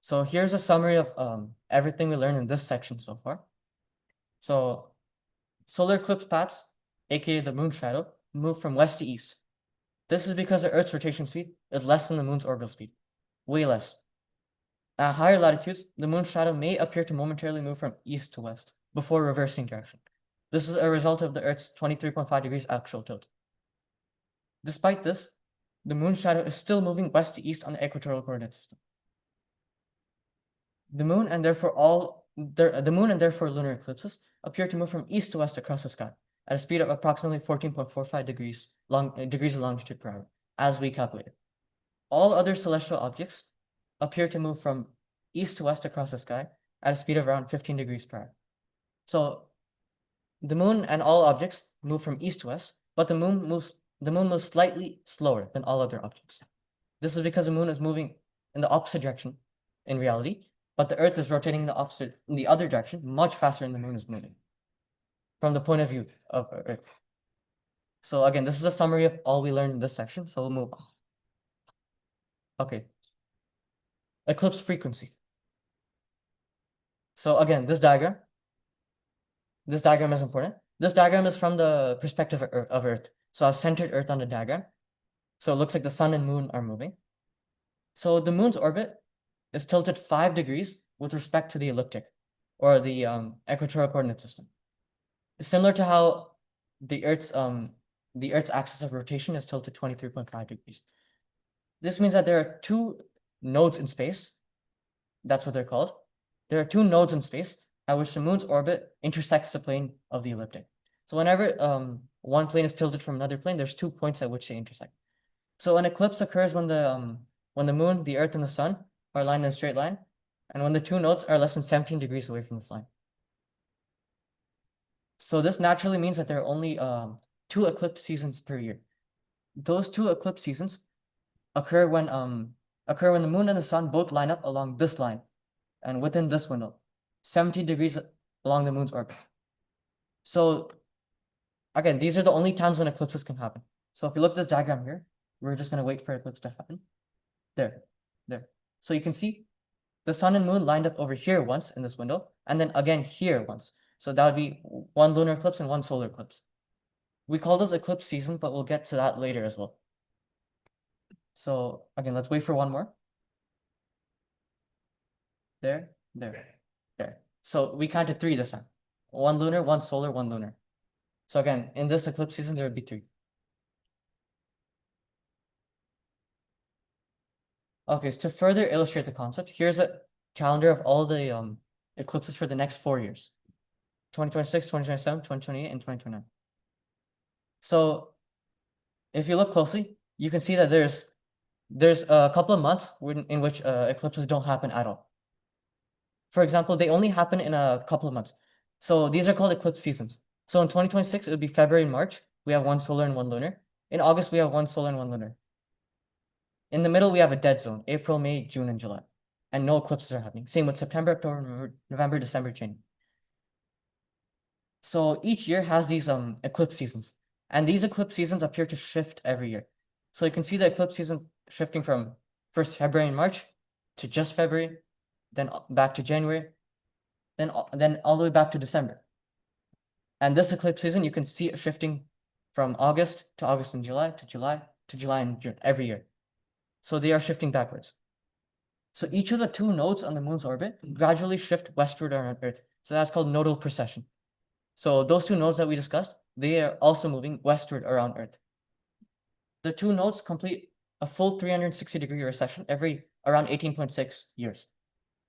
So here's a summary of everything we learned in this section so far. So solar eclipse paths, aka the moon shadow, move from west to east. This is because the Earth's rotation speed is less than the moon's orbital speed, way less. At higher latitudes, the moon's shadow may appear to momentarily move from east to west before reversing direction. This is a result of the Earth's 23.5 degrees axial tilt. Despite this, the moon's shadow is still moving west to east on the equatorial coordinate system. The moon and therefore lunar eclipses appear to move from east to west across the sky at a speed of approximately 14.45 degrees of longitude per hour, as we calculated. All other celestial objects appear to move from east to west across the sky at a speed of around 15 degrees per hour. So the moon and all objects move from east to west, but the moon moves slightly slower than all other objects. This is because the moon is moving in the opposite direction in reality, but the Earth is rotating in the other direction much faster than the moon is moving from the point of view of Earth. So again, this is a summary of all we learned in this section, so we'll move on. Okay. Eclipse frequency. So again, this diagram is important. This diagram is from the perspective of Earth. So I've centered Earth on the diagram. So it looks like the sun and moon are moving. So the moon's orbit is tilted 5 degrees with respect to the ecliptic or the equatorial coordinate system. Similar to how the Earth's axis of rotation is tilted 23.5 degrees. This means that there are two nodes in space. That's what they're called. There are two nodes in space at which the moon's orbit intersects the plane of the ecliptic. So whenever one plane is tilted from another plane, there's 2 points at which they intersect. So an eclipse occurs when the moon, the Earth, and the sun are aligned in a straight line, and when the two nodes are less than 17 degrees away from this line. So this naturally means that there are only 2 eclipse seasons per year. Those 2 eclipse seasons occur when the moon and the sun both line up along this line and within this window, 17 degrees along the moon's orbit. So again, these are the only times when eclipses can happen. So if you look at this diagram here, we're just going to wait for eclipse to happen. There. So you can see the sun and moon lined up over here once in this window, and then again here once. So that would be 1 lunar eclipse and 1 solar eclipse. We call this eclipse season, but we'll get to that later as well. So again, let's wait for one more. There. So we counted 3 this time. 1 lunar, 1 solar, 1 lunar. So again, in this eclipse season, there would be 3. Okay, so to further illustrate the concept, here's a calendar of all the eclipses for the next 4 years. 2026, 2027, 2028, and 2029. So if you look closely, you can see that there's a couple of months in which eclipses don't happen at all. For example, they only happen in a couple of months. So these are called eclipse seasons. So in 2026, it would be February and March. We have 1 solar and 1 lunar. In August, we have 1 solar and 1 lunar. In the middle, we have a dead zone, April, May, June, and July. And no eclipses are happening. Same with September, October, November, December, January. So each year has these eclipse seasons. And these eclipse seasons appear to shift every year. So you can see the eclipse season shifting from first February and March to just February, then back to January, then all the way back to December. And this eclipse season, you can see it shifting from August and July to July to July and June every year. So they are shifting backwards. So each of the 2 nodes on the moon's orbit gradually shift westward around Earth. So that's called nodal precession. So those 2 nodes that we discussed, they are also moving westward around Earth. The 2 nodes complete a full 360-degree recession every around 18.6 years.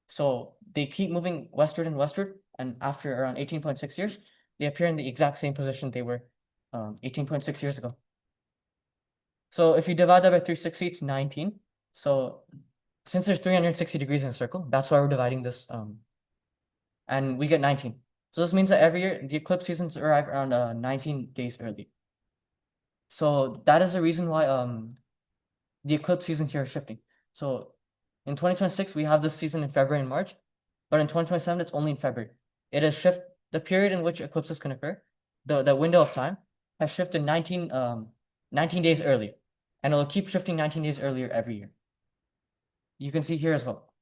So they keep moving westward and westward, and after around 18.6 years, they appear in the exact same position they were 18.6 years ago. So if you divide that by 360, it's 19. So since there's 360 degrees in a circle, that's why we're dividing this, and we get 19. So this means that every year, the eclipse seasons arrive around 19 days early. So that is the reason why the eclipse season here is shifting. So in 2026, we have this season in February and March, but in 2027, it's only in February. It has shifted, the period in which eclipses can occur, the window of time has shifted 19 days early, and it'll keep shifting 19 days earlier every year. You can see here as well.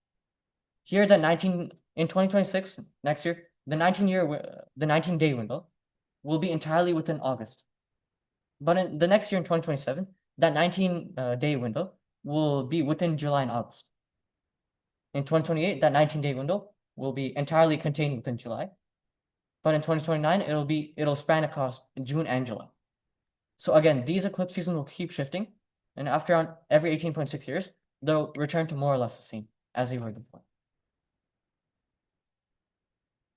Here, in 2026, next year, the 19-day window will be entirely within August. But in the next year, in 2027, that 19-day window will be within July and August. In 2028, that 19-day window will be entirely contained within July. But in 2029, it'll span across June and July. So again, these eclipse seasons will keep shifting, and after every 18.6 years, they'll return to more or less the same as they were before.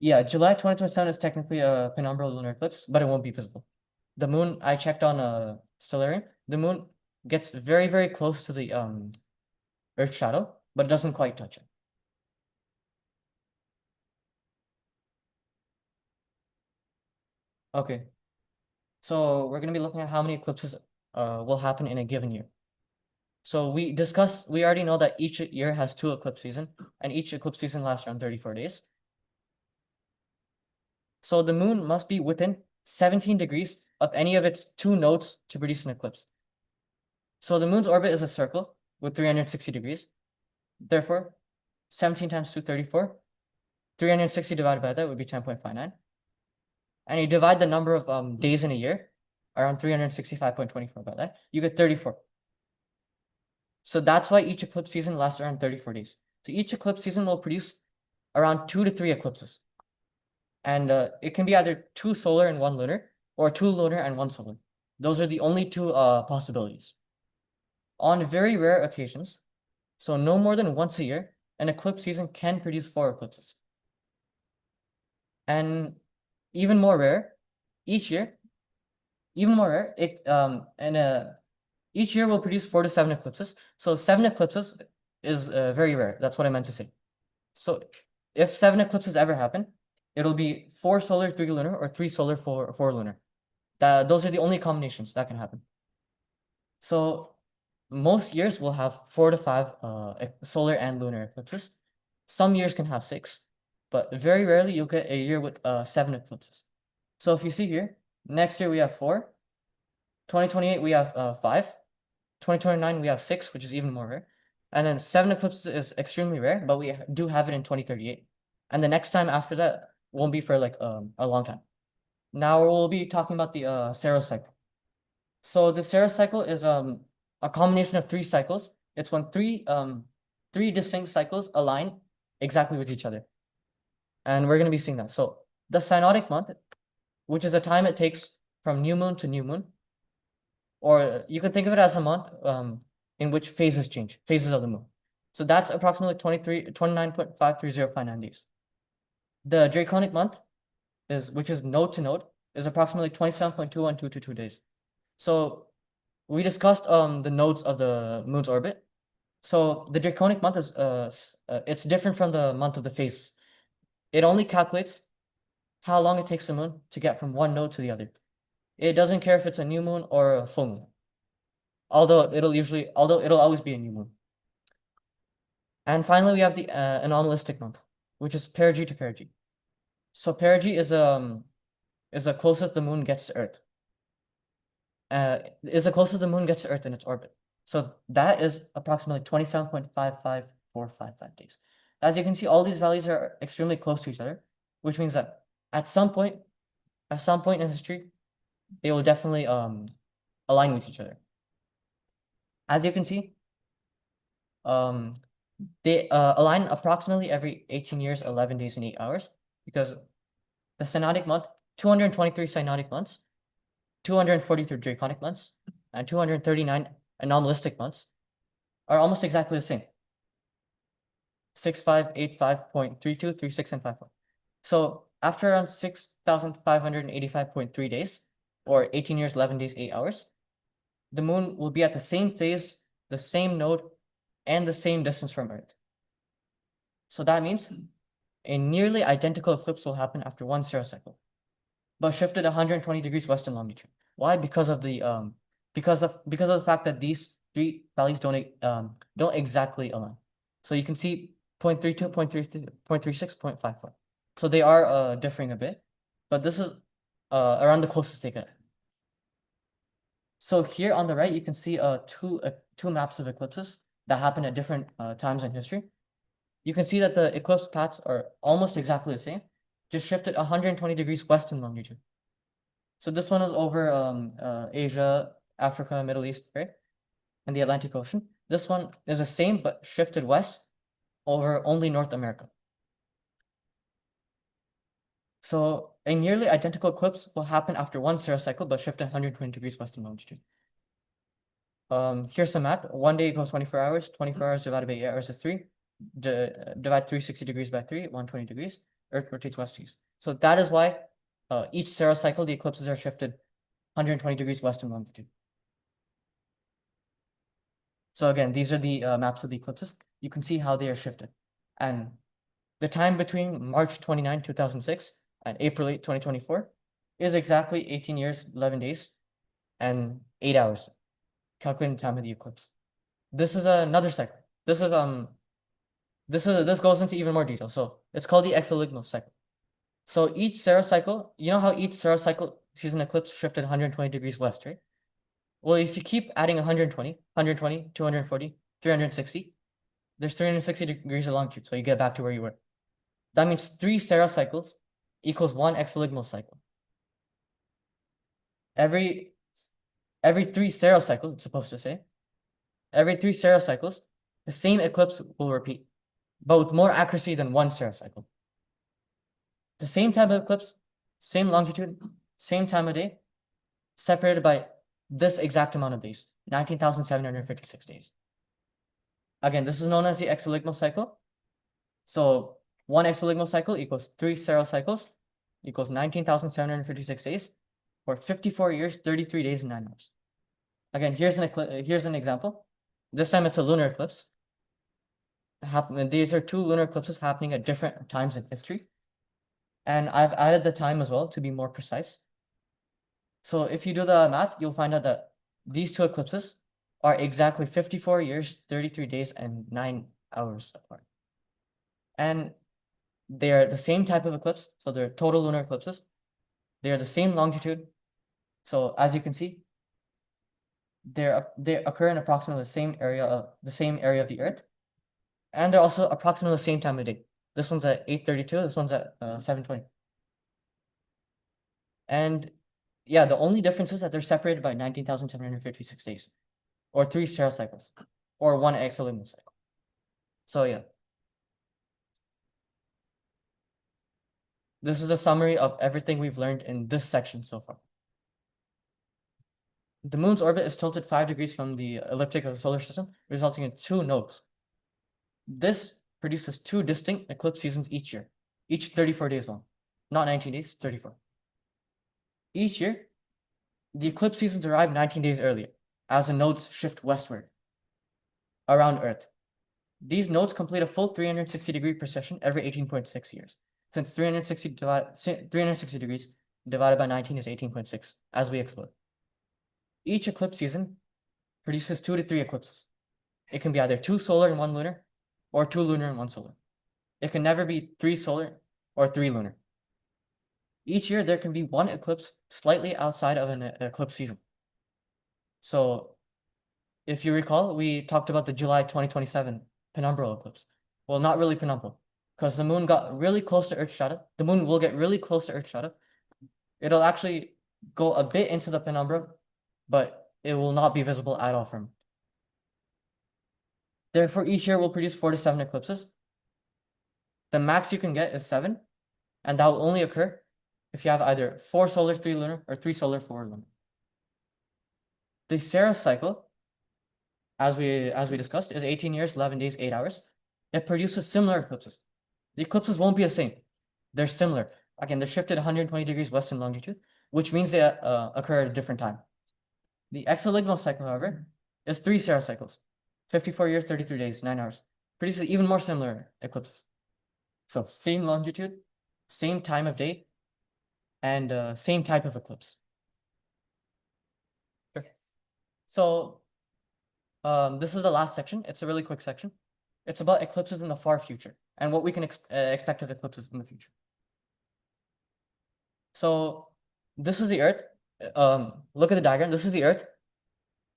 Yeah, July 2027 is technically a penumbral lunar eclipse, but it won't be visible. The moon, I checked on Stellarium, the moon gets very, very close to the Earth shadow, but it doesn't quite touch it. Okay. So we're gonna be looking at how many eclipses will happen in a given year. So we already know that each year has 2 eclipse season, and each eclipse season lasts around 34 days. So the moon must be within 17 degrees of any of its 2 nodes to produce an eclipse. So the moon's orbit is a circle with 360 degrees. Therefore, 17 times 2, 34. 360 divided by that would be 10.59. And you divide the number of days in a year, around 365.24 by that, you get 34. So that's why each eclipse season lasts around 34 days. So each eclipse season will produce around 2 to 3 eclipses. And it can be either 2 solar and 1 lunar, or 2 lunar and 1 solar. Those are the only 2 possibilities. On very rare occasions, so no more than once a year, an eclipse season can produce 4 eclipses. And even more rare, each year, each year will produce 4 to 7 eclipses. So 7 eclipses is very rare. That's what I meant to say. So if 7 eclipses ever happen, it'll be 4 solar, 3 lunar, or 3 solar, 4 lunar. Those are the only combinations that can happen. So most years will have 4 to 5 solar and lunar eclipses. Some years can have 6, but very rarely you'll get a year with 7 eclipses. So if you see here, next year we have 4, 2028 we have 5, 2029 we have 6, which is even more rare, and then 7 eclipses is extremely rare, but we do have it in 2038, and the next time after that won't be for like a long time. Now we'll be talking about the Saros cycle. So the Saros cycle is a combination of 3 cycles. It's when three distinct cycles align exactly with each other, and we're going to be seeing that. So the synodic month, which is the time it takes from new moon to new moon, or you can think of it as a month in which phases change, phases of the moon. So that's approximately 29.5305 days. The draconic month, which is node to node, is approximately 27.21222 days. So we discussed the nodes of the moon's orbit. So the draconic month is it's different from the month of the phases. It only calculates how long it takes the moon to get from one node to the other. It doesn't care if it's a new moon or a full moon. Although it'll always be a new moon. And finally, we have the anomalistic month, which is perigee to perigee. So perigee is the closest the moon gets to Earth. Is the closest the moon gets to Earth in its orbit. So that is approximately 27.554455 days. As you can see, all these values are extremely close to each other, which means that at some point in history, they will definitely align with each other. As you can see, they align approximately every 18 years, 11 days, and 8 hours, because the synodic month, 223 synodic months, 243 draconic months, and 239 anomalistic months are almost exactly the same. 6585.32, 36, and 54. So after around 6,585.3 days, or 18 years, 11 days, 8 hours, the moon will be at the same phase, the same node, and the same distance from Earth. So that means a nearly identical eclipse will happen after one Saros cycle, but shifted 120 degrees west in longitude. Why? Because of the fact that these 3 values don't exactly align. So you can see 0.32, 0.33, 0.36, 0.54. So they are differing a bit, but this is around the closest they get. So here on the right, you can see two maps of eclipses that happen at different times in history. You can see that the eclipse paths are almost exactly the same, just shifted 120 degrees west in longitude. So this one is over Asia, Africa, Middle East, right? And the Atlantic Ocean. This one is the same, but shifted west over only North America. So a nearly identical eclipse will happen after one Saros cycle, but shifted 120 degrees west in longitude. Here's some math. 1 day equals 24 hours. 24 hours divided by 8 hours is 3. Divide 360 degrees by 3, 120 degrees. Earth rotates west to east. So that is why each cycle, the eclipses are shifted 120 degrees west in longitude. So again, these are the maps of the eclipses. You can see how they are shifted. And the time between March 29, 2006 and April 8, 2024 is exactly 18 years, 11 days, and 8 hours, calculating the time of the eclipse. This is another cycle. This goes into even more detail. So it's called the exolignal cycle. So each cycle, you know how each cycle sees an eclipse shifted 120 degrees west, right? Well, if you keep adding 120, 240, 360, there's 360 degrees of longitude, so you get back to where you were. That means 3 cycles equals 1 exolignal cycle. Every 3 cycles, it's supposed to say, every 3 cycles, the same eclipse will repeat, but with more accuracy than 1 cycle. The same type of eclipse, same longitude, same time of day, separated by this exact amount of days, 19,756 days. Again, this is known as the exolignal cycle. So 1 exolignal cycle equals 3 cycles equals 19,756 days, or 54 years, 33 days, and 9 hours. Again, here's an example. This time it's a lunar eclipse. These are 2 lunar eclipses happening at different times in history. And I've added the time as well to be more precise. So if you do the math, you'll find out that these 2 eclipses are exactly 54 years, 33 days, and 9 hours apart. And they are the same type of eclipse, so they're total lunar eclipses. They are the same longitude. So as you can see, they occur in approximately the same area of the Earth, and they're also approximately the same time of day. This one's at 8:32. This one's at 7:20. And yeah, the only difference is that they're separated by 19,756 days, or 3 cycles, or 1 exolignal cycle. So yeah. This is a summary of everything we've learned in this section so far. The moon's orbit is tilted 5 degrees from the ecliptic of the solar system, resulting in 2 nodes. This produces 2 distinct eclipse seasons each year, each 34 days long. Not 19 days, 34. Each year, the eclipse seasons arrive 19 days earlier, as the nodes shift westward around Earth. These nodes complete a full 360-degree precession every 18.6 years, since 360 degrees divided by 19 is 18.6, as we explored. Each eclipse season produces 2 to 3 eclipses. It can be either 2 solar and 1 lunar, or 2 lunar and 1 solar. It can never be 3 solar or 3 lunar. Each year, there can be 1 eclipse slightly outside of an eclipse season. So, if you recall, we talked about the July 2027 penumbral eclipse. Well, not really penumbral, because the moon got really close to Earth's shadow. The moon will get really close to Earth's shadow. It'll actually go a bit into the penumbra, but it will not be visible at all from. Therefore, each year will produce 4 to 7 eclipses. The max you can get is 7, and that will only occur if you have either 4 solar, 3 lunar, or 3 solar, 4 lunar. The Saros cycle, as we discussed, is 18 years, 11 days, 8 hours. It produces similar eclipses. The eclipses won't be the same. They're similar. Again, they're shifted 120 degrees west in longitude, which means they occur at a different time. The exolignal cycle, however, is 3 Saros cycles, 54 years, 33 days, 9 hours. Produces even more similar eclipses. So same longitude, same time of day, and same type of eclipse. Sure. So this is the last section. It's a really quick section. It's about eclipses in the far future and what we can expect of eclipses in the future. So this is the Earth. Look at the diagram. This is the Earth,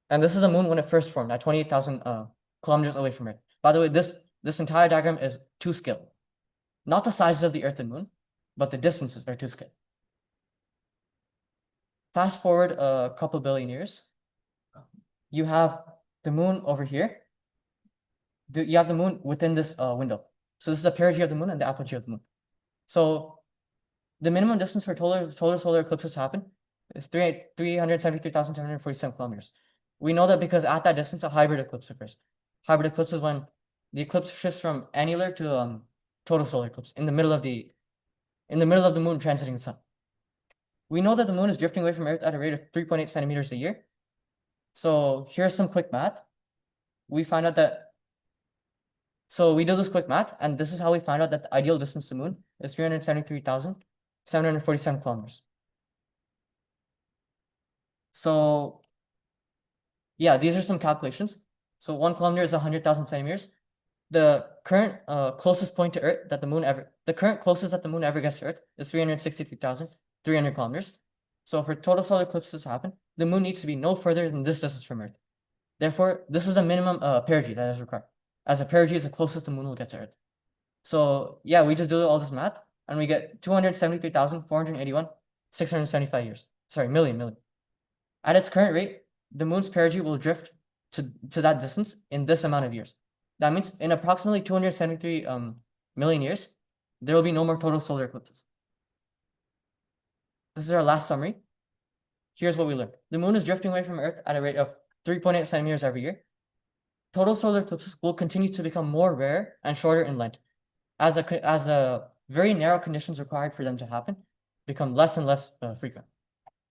and this is the moon when it first formed at 28,000 kilometers away from Earth. By the way, this entire diagram is to scale. Not the sizes of the Earth and moon, but the distances are to scale. Fast forward a couple billion years. You have the moon over here. You have the moon within this window. So this is the perigee of the moon and the apogee of the moon. So the minimum distance for solar eclipses to happen is 373,747 kilometers. We know that because at that distance, a hybrid eclipse occurs. Hybrid eclipse is when the eclipse shifts from annular to total solar eclipse in the middle of the in the middle of the moon transiting the sun. We know that the moon is drifting away from Earth at a rate of 3.8 centimeters a year. So here's some quick math. We find out that, so we do this quick math, and this is how we find out that the ideal distance to the moon is 373,747 kilometers. So yeah, these are some calculations. So 1 kilometer is 100,000 centimeters. The current closest point to Earth that the current closest that the moon ever gets to Earth is 363,300 kilometers. So for total solar eclipses to happen, the moon needs to be no further than this distance from Earth. Therefore, this is a minimum perigee that is required, as a perigee is the closest the moon will get to Earth. So yeah, we just do all this math, and we get 273,481,675 million. At its current rate, the moon's perigee will drift to that distance in this amount of years. That means in approximately 273 million years, there will be no more total solar eclipses. This is our last summary. Here's what we learned. The moon is drifting away from Earth at a rate of 3.8 centimeters every year. Total solar eclipses will continue to become more rare and shorter in length, as very narrow conditions required for them to happen become less and less frequent.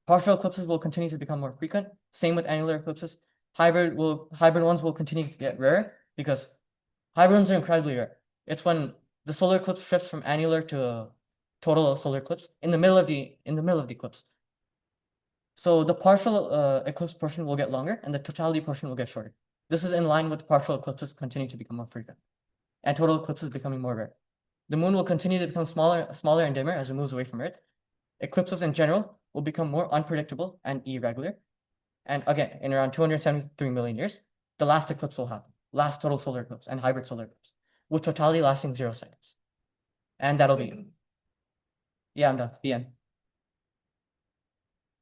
Partial eclipses will continue to become more frequent. Same with annular eclipses. Hybrid ones will continue to get rare because hybrid ones are incredibly rare. It's when the solar eclipse shifts from annular to a total solar eclipse in the middle of the eclipse. So the partial eclipse portion will get longer and the totality portion will get shorter. This is in line with partial eclipses continuing to become more frequent and total eclipses becoming more rare. The moon will continue to become smaller and dimmer as it moves away from Earth. Eclipses in general will become more unpredictable and irregular. And again, in around 273 million years, the last eclipse will happen. Last total solar eclipse and hybrid solar eclipse, with totality lasting 0 seconds. And that'll be it. Yeah, I'm done. The end.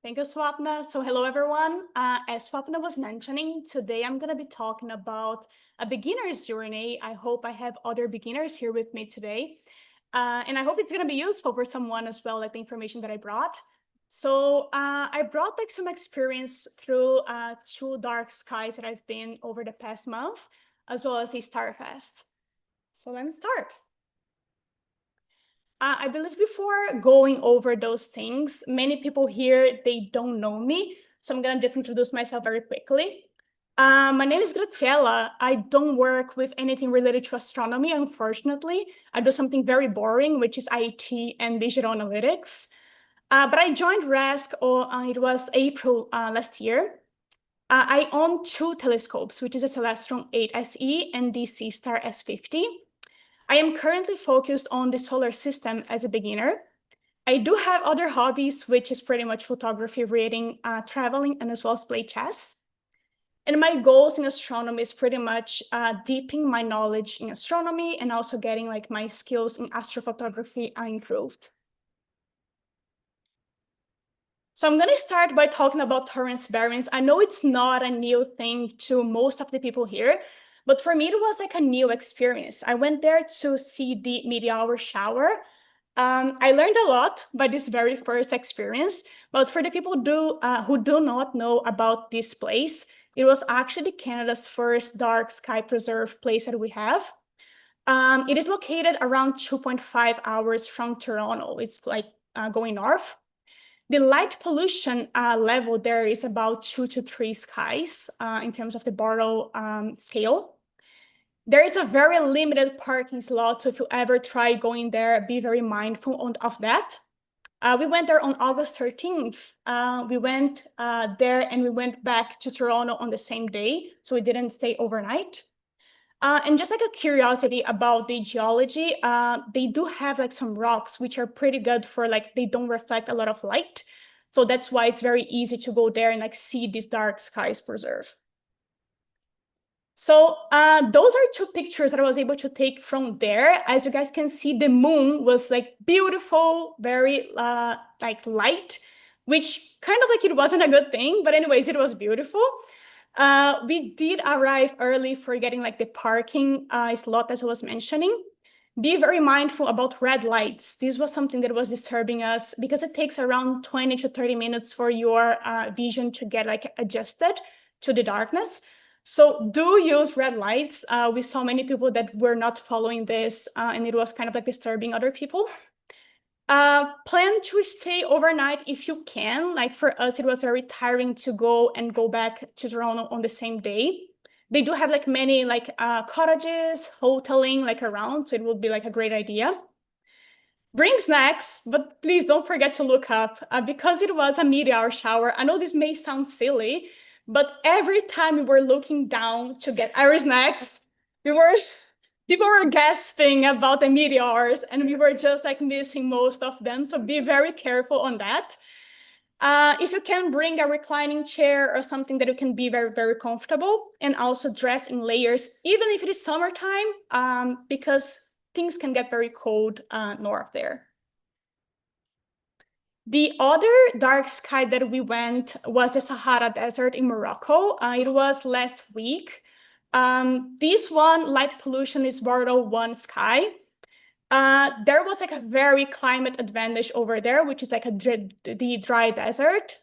Thank you, Swapna. So hello, everyone. As Swapna was mentioning, today I'm going to be talking about a beginner's journey. I hope I have other beginners here with me today. And I hope it's going to be useful for someone as well, like the information that I brought. So I brought like some experience through 2 dark skies that I've been over the past month, as well as the Starfest. So let me start. I believe before going over those things, many people here, they don't know me. So I'm going to just introduce myself very quickly. My name is Graziella. I don't work with anything related to astronomy, unfortunately. I do something very boring, which is IT and digital analytics. But I joined RESC, it was April last year. I own 2 telescopes, which is a Celestron 8 SE and the C-Star S50. I am currently focused on the solar system as a beginner. I do have other hobbies, which is pretty much photography, reading, traveling, and as well as play chess. And my goals in astronomy is pretty much deepening my knowledge in astronomy and also getting like my skills in astrophotography improved. So I'm going to start by talking about Torrance Barrens. I know it's not a new thing to most of the people here, but for me, it was like a new experience. I went there to see the meteor shower. I learned a lot by this very first experience, but for the people who do not know about this place, it was actually Canada's first dark sky preserve place that we have. It is located around 2.5 hours from Toronto. It's like going north. The light pollution level there is about 2 to 3 skies in terms of the Barrel scale. There is a very limited parking slot, so if you ever try going there, be very mindful of that. We went there on August 13th. We went there and we went back to Toronto on the same day, so we didn't stay overnight. And just like a curiosity about the geology, they do have like some rocks which are pretty good for like, they don't reflect a lot of light. So that's why it's very easy to go there and like see this dark skies preserve. So those are 2 pictures that I was able to take from there. As you guys can see, the moon was like beautiful, very like light, which kind of like it wasn't a good thing, but anyways, it was beautiful. We did arrive early for getting like the parking slot, as I was mentioning. Be very mindful about red lights. This was something that was disturbing us because it takes around 20 to 30 minutes for your vision to get like adjusted to the darkness. So do use red lights. We saw many people that were not following this and it was kind of like disturbing other people. Plan to stay overnight if you can. Like for us, it was very tiring to go back to Toronto on the same day. They do have like many like cottages, hoteling like around, so it would be like a great idea. Bring snacks, but please don't forget to look up because it was a meteor shower. I know this may sound silly, but every time we were looking down to get our snacks, people were gasping about the meteors and we were just like missing most of them. So be very careful on that. If you can, bring a reclining chair or something that you can be very, very comfortable, and also dress in layers, even if it is summertime, because things can get very cold north there. The other dark sky that we went was the Sahara Desert in Morocco. It was last week. This one, light pollution, is Bordeaux 1 sky. There was like a very climate advantage over there, which is like the dry desert,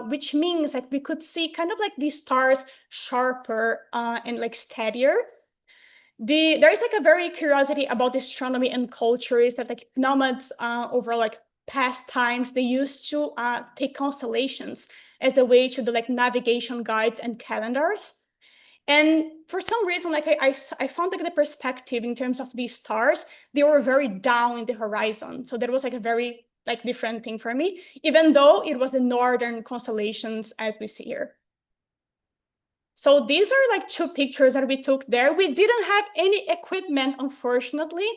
which means that we could see kind of like these stars sharper and like steadier. There's like a very curiosity about astronomy and culture is that like nomads over like past times, they used to take constellations as a way to do like navigation guides and calendars. And for some reason, like I found like the perspective in terms of these stars, they were very down in the horizon. So that was like a very like different thing for me, even though it was the northern constellations as we see here. So these are like 2 pictures that we took there. We didn't have any equipment, unfortunately.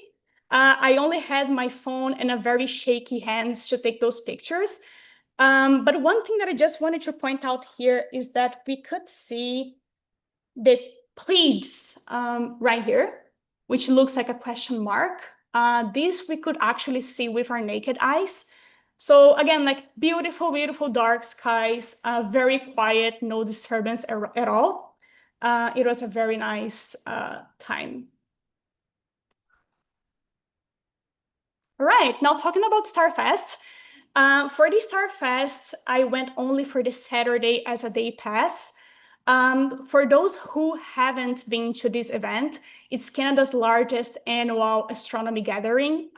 I only had my phone and a very shaky hands to take those pictures. But one thing that I just wanted to point out here is that we could see the Pleiades right here, which looks like a question mark. This we could actually see with our naked eyes. So again, like beautiful, beautiful dark skies, very quiet, no disturbance at all. It was a very nice time. All right, now talking about Starfest. For the Starfest, I went only for the Saturday as a day pass. For those who haven't been to this event, it's Canada's largest annual astronomy gathering.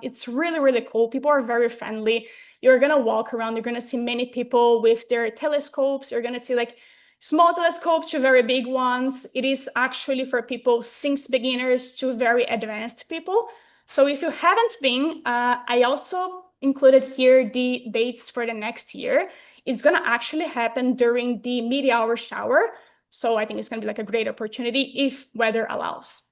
It's really, really cool. People are very friendly. You're gonna walk around, you're gonna see many people with their telescopes. You're gonna see like small telescopes to very big ones. It is actually for people since beginners to very advanced people. So if you haven't been, I also included here the dates for the next year. It's gonna actually happen during the meteor shower. So I think it's gonna be like a great opportunity if weather allows.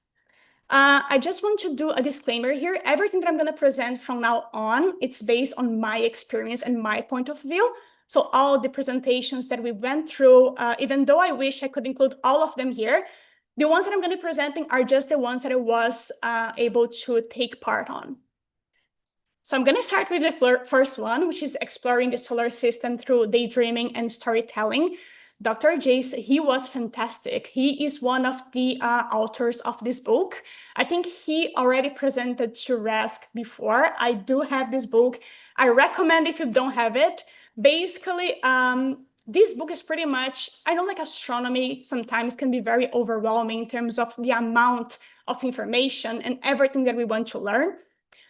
I just want to do a disclaimer here. Everything that I'm gonna present from now on, it's based on my experience and my point of view. So all the presentations that we went through, even though I wish I could include all of them here, the ones that I'm gonna be presenting are just the ones that I was able to take part on. So I'm going to start with the first one, which is exploring the solar system through daydreaming and storytelling. Dr. Jace, he was fantastic. He is one of the authors of this book. I think he already presented to RASC before. I do have this book. I recommend if you don't have it. Basically, this book is pretty much, I know like astronomy sometimes can be very overwhelming in terms of the amount of information and everything that we want to learn.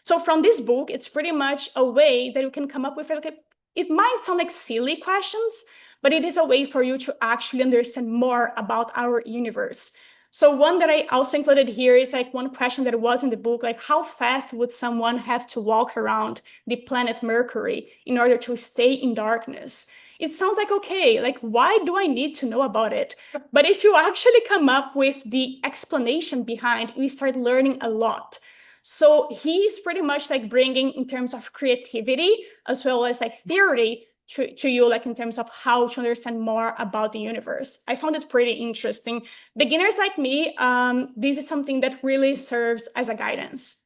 So from this book, it's pretty much a way that you can come up with, like, it might sound like silly questions, but it is a way for you to actually understand more about our universe. So one that I also included here is like one question that was in the book, like how fast would someone have to walk around the planet Mercury in order to stay in darkness? It sounds like, okay, like why do I need to know about it? But if you actually come up with the explanation behind, we start learning a lot. So he's pretty much like bringing in terms of creativity as well as like theory to you, like in terms of how to understand more about the universe. I found it pretty interesting. Beginners like me, this is something that really serves as a guidance.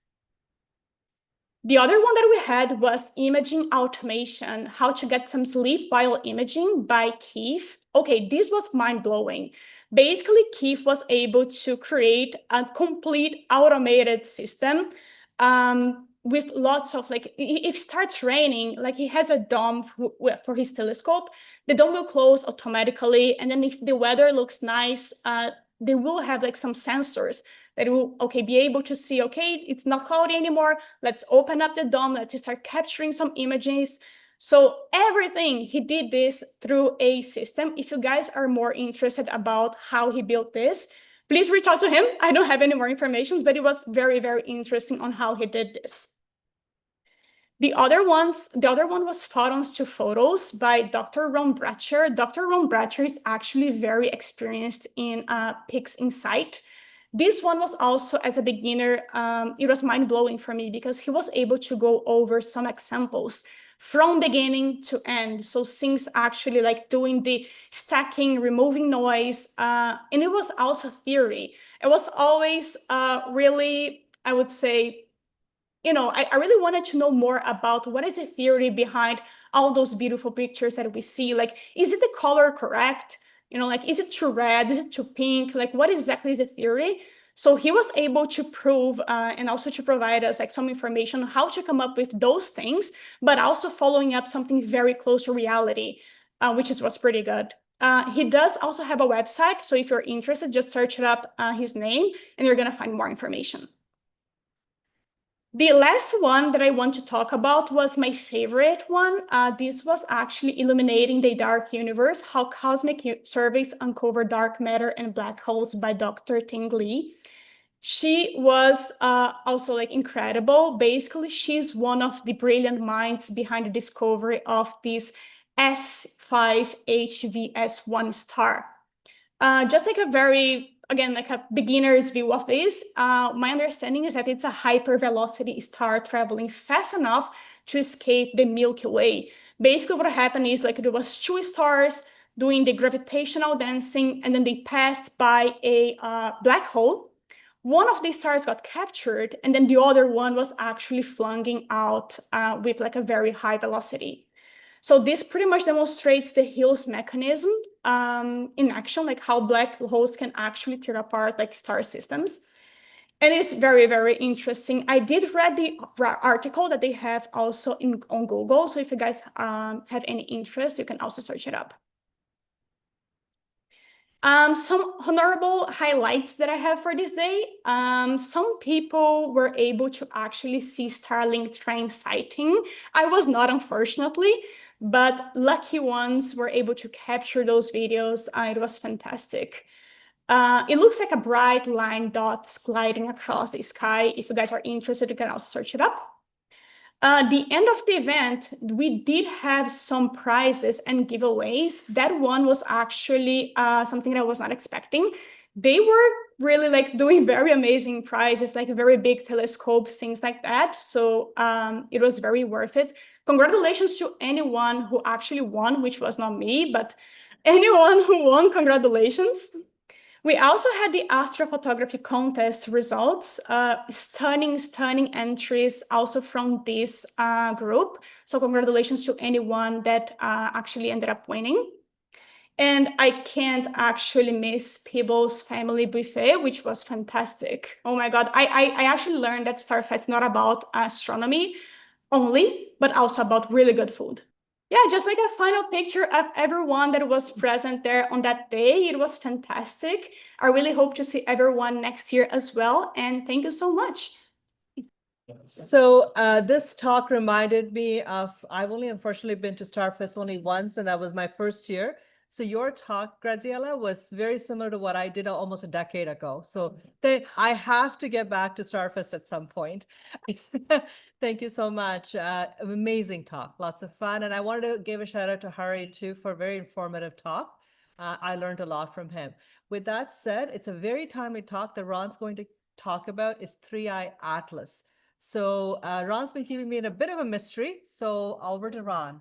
The other one that we had was imaging automation, how to get some sleep while imaging by Keith. Okay, this was mind-blowing. Basically, Keith was able to create a complete automated system with lots of like, if it starts raining, like he has a dome for his telescope, the dome will close automatically. And then if the weather looks nice, they will have like some sensors that will, okay, be able to see, okay, it's not cloudy anymore. Let's open up the dome. Let's start capturing some images. So everything, he did this through a system. If you guys are more interested about how he built this, please reach out to him. I don't have any more information, but it was very, very interesting on how he did this. The other one was Photons to Photos by Dr. Ron Bratcher. Dr. Ron Bratcher is actually very experienced in PixInsight. This one was also, as a beginner, it was mind-blowing for me because he was able to go over some examples from beginning to end. So things actually like doing the stacking, removing noise, and it was also theory. It was always really, I would say, you know, I really wanted to know more about what is the theory behind all those beautiful pictures that we see. Like, is it the color correct? You know, like, is it too red? Is it too pink? Like, what exactly is the theory? So he was able to prove and also to provide us like some information on how to come up with those things, but also following up something very close to reality, which was pretty good. He does also have a website. So if you're interested, just search it up, his name, and you're going to find more information. The last one that I want to talk about was my favorite one. This was actually Illuminating the Dark Universe, How Cosmic Surveys Uncover Dark Matter and Black Holes by Dr. Ting Li. She was also like incredible. Basically, she's one of the brilliant minds behind the discovery of this S5HVS1 star. Just like a very, again, like a beginner's view of this, my understanding is that it's a hypervelocity star traveling fast enough to escape the Milky Way. Basically, what happened is like there was two stars doing the gravitational dancing, and then they passed by a black hole. One of these stars got captured, and then the other one was actually flung out with like a very high velocity. So this pretty much demonstrates the Hill's mechanism in action, like how black holes can actually tear apart like star systems. And it's very, very interesting. I did read the article that they have also on Google. So if you guys have any interest, you can also search it up. Some honorable highlights that I have for this day. Some people were able to actually see Starlink train sighting. I was not, unfortunately, but lucky ones were able to capture those videos. It was fantastic. It looks like a bright line dots gliding across the sky. If you guys are interested, you can also search it up. The end of the event, we did have some prizes and giveaways. That one was actually something that I was not expecting. They were really like doing very amazing prizes, like very big telescopes, things like that. So it was very worth it. Congratulations to anyone who actually won, which was not me, but anyone who won, congratulations. We also had the astrophotography contest results, stunning entries also from this group. So congratulations to anyone that actually ended up winning. And I can't actually miss Peebles Family Buffet, which was fantastic. Oh my God, I actually learned that Starfest is not about astronomy only, but also about really good food. Yeah, just like a final picture of everyone that was present there on that day. It was fantastic. I really hope to see everyone next year as well. And thank you so much. So this talk reminded me of, I've only unfortunately been to Starfest only once, and that was my first year. So your talk, Graziella, was very similar to what I did almost a decade ago. So I have to get back to Starfest at some point. Thank you so much. Amazing talk, lots of fun. And I wanted to give a shout out to Hari too for a very informative talk. I learned a lot from him. With that said, it's a very timely talk that Ron's going to talk about is 3i Atlas. So Ron's been keeping me in a bit of a mystery. So over to Ron.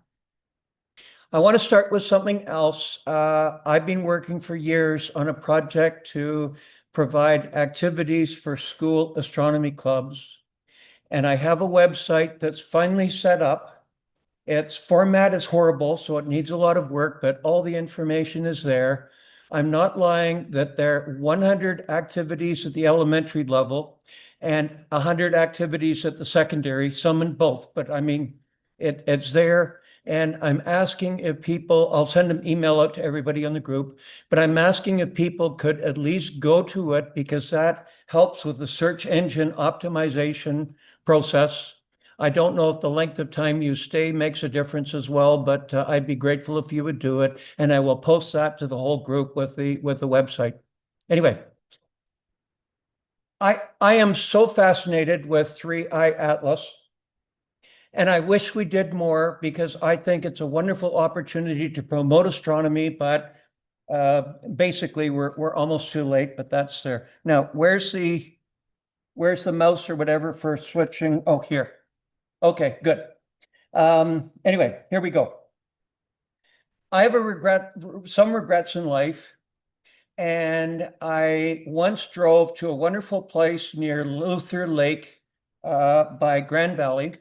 I want to start with something else. I've been working for years on a project to provide activities for school astronomy clubs. And I have a website that's finally set up. Its format is horrible, so it needs a lot of work, but all the information is there. I'm not lying that there are 100 activities at the elementary level and 100 activities at the secondary, some in both, but I mean, it's there. And I'm asking if people, I'll send an email out to everybody on the group, but I'm asking if people could at least go to it because that helps with the search engine optimization process. I don't know if the length of time you stay makes a difference as well, but I'd be grateful if you would do it. And I will post that to the whole group with the website. Anyway, I am so fascinated with 3I Atlas. And I wish we did more because I think it's a wonderful opportunity to promote astronomy, but basically we're almost too late, but that's there. Now, where's the mouse or whatever for switching? Oh, here. Okay, good. Anyway, here we go. I have some regrets in life. And I once drove to a wonderful place near Luther Lake by Grand Valley.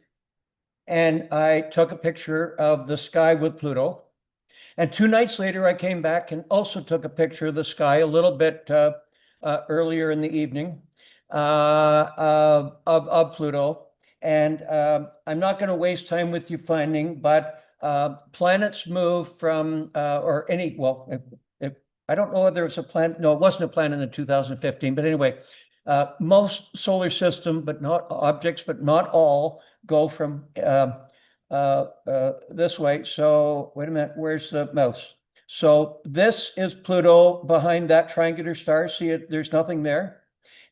And I took a picture of the sky with Pluto. And 2 nights later, I came back and also took a picture of the sky a little bit earlier in the evening of Pluto. And I'm not going to waste time with you finding, but planets move from, I don't know whether it was a planet. No, it wasn't a planet in 2015, but anyway, most solar system, but not objects, but not all go from this way. So wait a minute, where's the mouse? So this is Pluto behind that triangular star. See it, there's nothing there.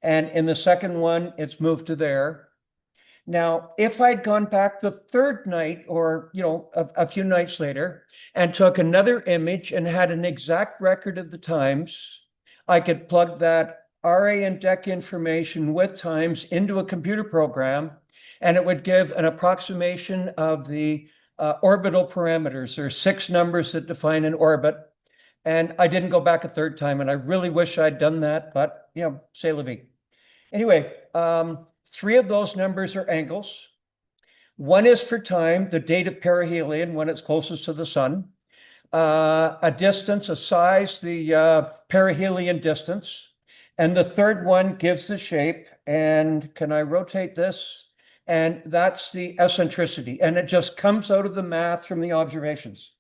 And in the second one, it's moved to there. Now, if I'd gone back the third night or, a few nights later and took another image and had an exact record of the times, I could plug that RA and DEC information with times into a computer program, and it would give an approximation of the orbital parameters. There are 6 numbers that define an orbit, and I didn't go back a third time, and I really wish I'd done that, but, c'est la vie. Anyway, 3 of those numbers are angles. 1 is for time, the date of perihelion, when it's closest to the sun. A distance, a size, the perihelion distance. And the third one gives the shape. And can I rotate this? And that's the eccentricity. And it just comes out of the math from the observations.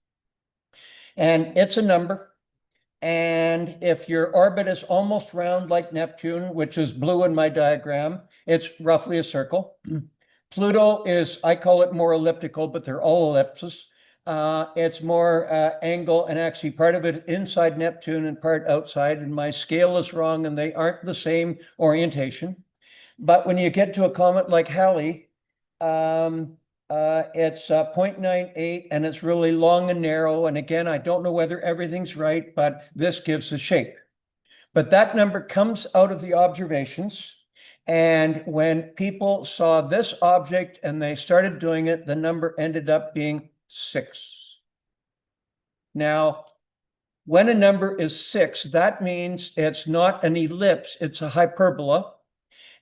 And it's a number. And if your orbit is almost round like Neptune, which is blue in my diagram, it's roughly a circle. Pluto is, I call it more elliptical, but they're all ellipses. It's more angle, and actually part of it inside Neptune and part outside, and my scale is wrong and they aren't the same orientation. But when you get to a comet like Halley, it's 0.98 and it's really long and narrow. And again, I don't know whether everything's right, but this gives the shape. But that number comes out of the observations. And when people saw this object and they started doing it, the number ended up being 6. Now, when a number is 6, that means it's not an ellipse, it's a hyperbola.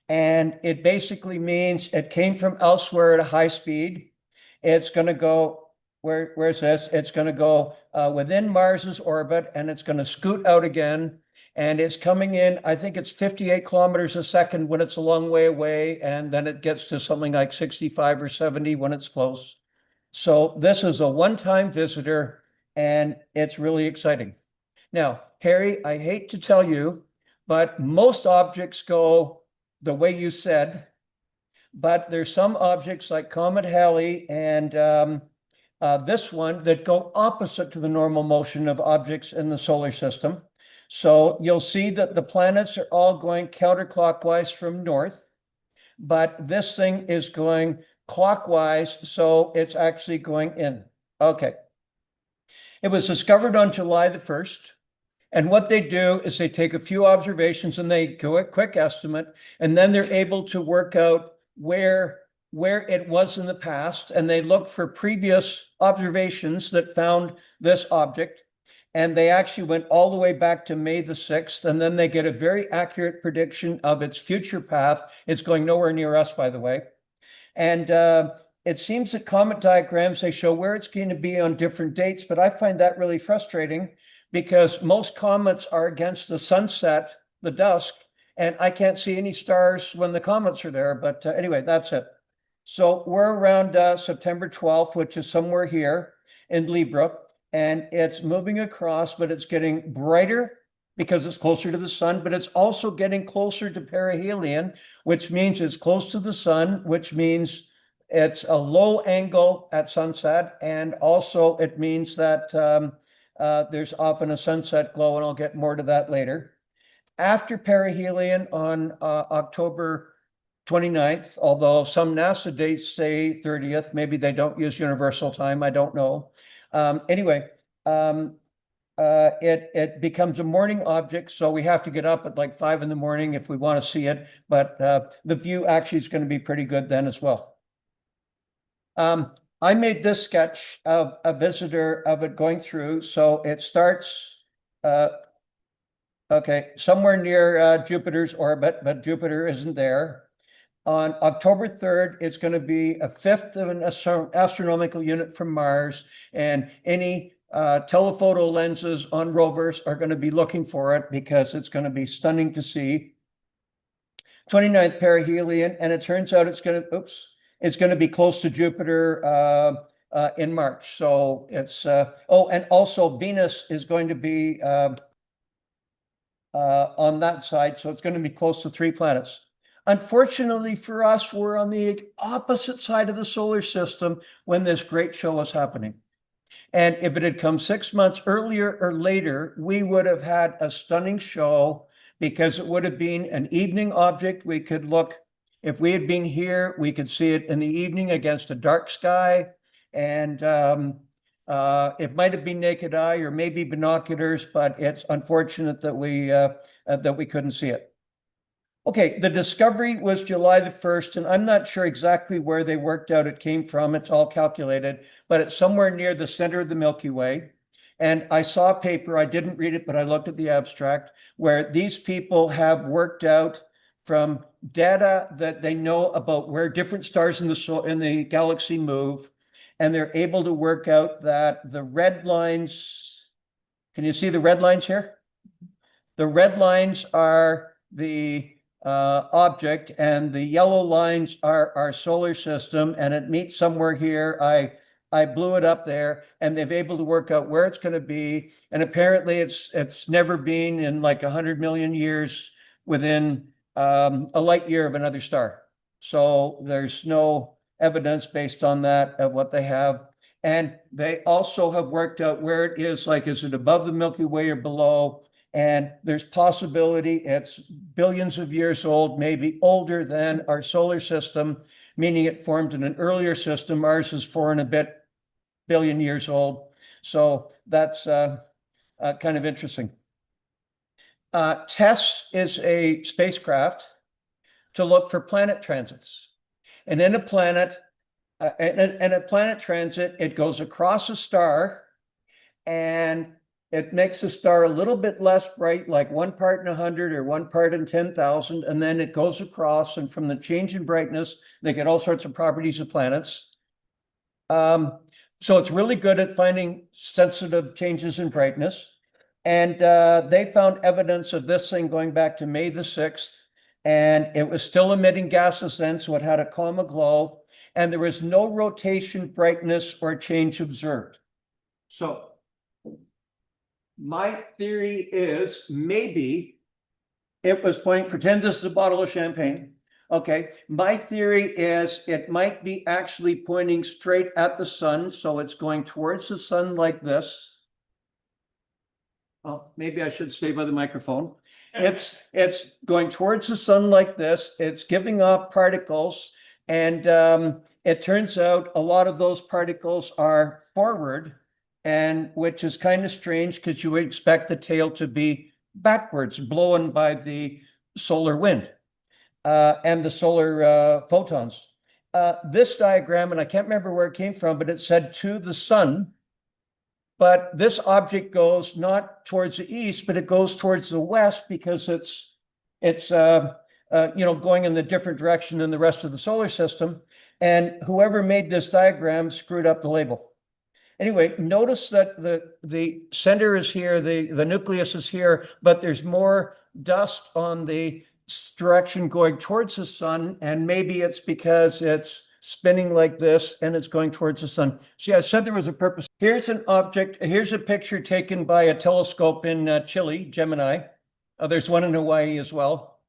And it basically means it came from elsewhere at a high speed. It's going to go, where's this? It's going to go within Mars's orbit, and it's going to scoot out again. And it's coming in, I think it's 58 kilometers a second when it's a long way away. And then it gets to something like 65 or 70 when it's close. So this is a one-time visitor, and it's really exciting. Now, Harry, I hate to tell you, but most objects go the way you said, but there's some objects like Comet Halley and this one that go opposite to the normal motion of objects in the solar system. So you'll see that the planets are all going counterclockwise from north, but this thing is going clockwise, so it's actually going in. Okay. It was discovered on July the 1st. And what they do is they take a few observations and they do a quick estimate, and then they're able to work out where it was in the past, and they look for previous observations that found this object. And they actually went all the way back to May the 6th, and then they get a very accurate prediction of its future path. It's going nowhere near us, by the way. And it seems that comet diagrams, they show where it's going to be on different dates, but I find that really frustrating because most comets are against the sunset, the dusk, and I can't see any stars when the comets are there. But anyway, that's it. So we're around September 12th, which is somewhere here. in Libra, and it's moving across, but it's getting brighter because it's closer to the sun, but it's also getting closer to perihelion, which means it's close to the sun, which means it's a low angle at sunset, and also it means that there's often a sunset glow, and I'll get more to that later. After perihelion on October 29th, although some NASA dates say 30th, maybe they don't use universal time, I don't know. It becomes a morning object, so we have to get up at like 5 in the morning if we want to see it, but the view actually is going to be pretty good then as well. I made this sketch of a visitor of it going through, so it starts somewhere near Jupiter's orbit, but Jupiter isn't there. On October 3rd, it's going to be a fifth of an astronomical unit from Mars, and any telephoto lenses on rovers are going to be looking for it because it's going to be stunning to see. 29th perihelion, and it turns out it's going to be close to Jupiter in March. So it's and also Venus is going to be on that side, so it's going to be close to 3 planets. Unfortunately for us, we're on the opposite side of the solar system when this great show is happening. And if it had come 6 months earlier or later, we would have had a stunning show because it would have been an evening object. We could look, if we had been here, we could see it in the evening against a dark sky. And it might have been naked eye or maybe binoculars, but it's unfortunate that we couldn't see it. Okay, the discovery was July the 1st, and I'm not sure exactly where they worked out it came from. It's all calculated, but it's somewhere near the center of the Milky Way. And I saw a paper, I didn't read it, but I looked at the abstract, where these people have worked out from data that they know about where different stars in the galaxy move, and they're able to work out that the red lines, can you see the red lines here? The red lines are the object, and the yellow lines are our solar system, and it meets somewhere here. I blew it up there, and they've able to work out where it's going to be. And apparently it's never been in like 100 million years within a light year of another star. So there's no evidence based on that of what they have. And they also have worked out where it is, like, is it above the Milky Way or below? And there's possibility it's billions of years old, maybe older than our solar system, meaning it formed in an earlier system. Mars is 4 and a bit billion years old. So that's kind of interesting. TESS is a spacecraft to look for planet transits. And in a planet transit, it goes across a star, and it makes the star a little bit less bright, like 1 part in 100 or 1 part in 10,000. And then it goes across, and from the change in brightness, they get all sorts of properties of planets. So it's really good at finding sensitive changes in brightness. And they found evidence of this thing going back to May the 6th. And it was still emitting gases then, so it had a coma glow. And there was no rotation, brightness, or change observed. So my theory is maybe it was pointing, pretend this is a bottle of champagne. Okay, my theory is it might be actually pointing straight at the sun. So it's going towards the sun like this. Oh, maybe I should stay by the microphone. It's going towards the sun like this. It's giving off particles. And it turns out a lot of those particles are forward, and which is kind of strange because you would expect the tail to be backwards, blown by the solar wind and the solar photons. This diagram, and I can't remember where it came from, but it said to the sun. But this object goes not towards the east, but it goes towards the west because it's going in the different direction than the rest of the solar system. And whoever made this diagram screwed up the label. Anyway, notice that the center is here, the nucleus is here, but there's more dust on the direction going towards the sun, and maybe it's because it's spinning like this, and it's going towards the sun. See, I said there was a purpose. Here's an object. Here's a picture taken by a telescope in Chile, Gemini. There's one in Hawaii as well.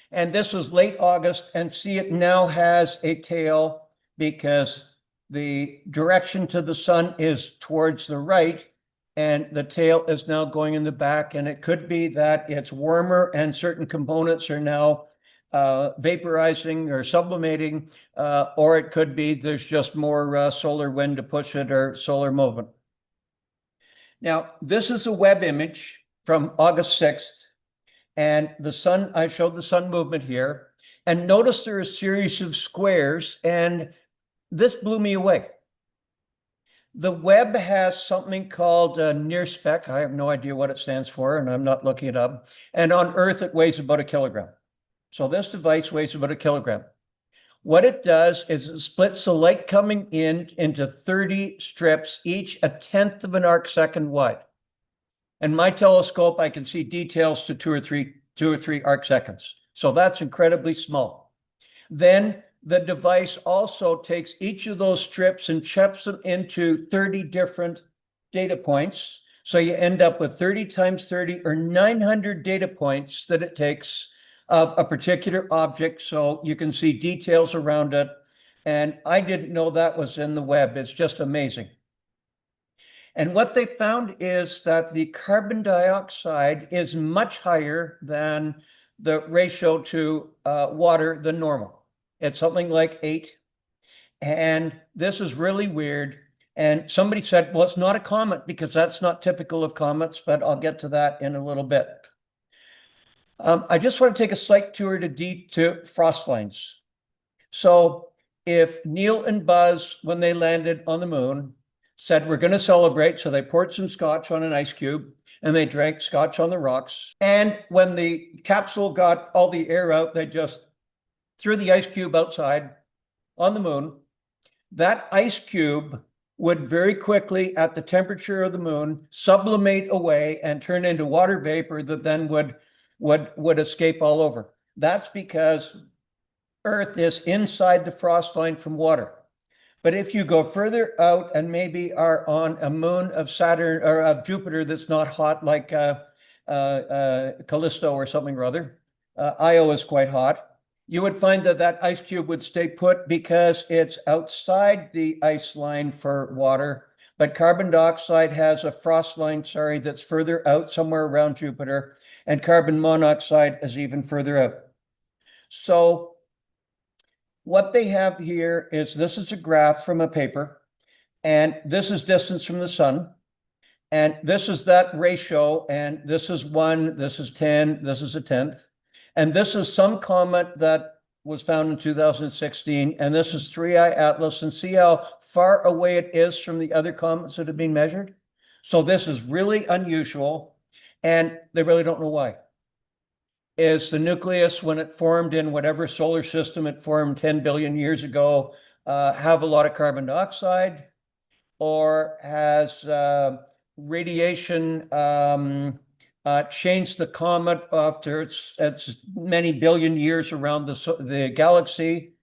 And this was late August, and see, it now has a tail because the direction to the sun is towards the right, and the tail is now going in the back. And it could be that it's warmer and certain components are now vaporizing or sublimating, or it could be there's just more solar wind to push it or solar movement. Now, this is a web image from August 6th. And the sun, I showed the sun movement here, and notice there are a series of squares, and this blew me away. The web has something called near spec. I have no idea what it stands for, and I'm not looking it up. And on Earth, it weighs about 1 kilogram. So this device weighs about 1 kilogram. What it does is it splits the light coming in into 30 strips, each 1/10 of an arc second wide. And my telescope, I can see details to two or three arc seconds. So that's incredibly small. Then the device also takes each of those strips and chops them into 30 different data points. So you end up with 30 times 30 or 900 data points that it takes of a particular object. So you can see details around it. And I didn't know that was in the web. It's just amazing. And what they found is that the carbon dioxide is much higher than the ratio to water than normal. It's something like 8. And this is really weird. And somebody said, well, it's not a comet because that's not typical of comets, but I'll get to that in a little bit. I just want to take a slight tour to frost lines. So if Neil and Buzz, when they landed on the moon, said, we're going to celebrate. So they poured some scotch on an ice cube and they drank scotch on the rocks. And when the capsule got all the air out, they just threw the ice cube outside on the moon. That ice cube would very quickly, at the temperature of the moon, sublimate away and turn into water vapor that then would escape all over. That's because Earth is inside the frost line from water. But if you go further out and maybe are on a moon of Saturn or of Jupiter that's not hot like Callisto or something or other, Io is quite hot, you would find that that ice cube would stay put because it's outside the ice line for water. But carbon dioxide has a frost line, that's further out somewhere around Jupiter, and carbon monoxide is even further out. So what they have here is, this is a graph from a paper, and this is distance from the sun, and this is that ratio, and this is 1, this is 10, this is 1/10, and this is some comet that was found in 2016, and this is 3I Atlas, and see how far away it is from the other comets that have been measured? So this is really unusual, and they really don't know why. Is the nucleus, when it formed in whatever solar system it formed 10 billion years ago, have a lot of carbon dioxide? Or has radiation changed the comet after its many billion years around the galaxy?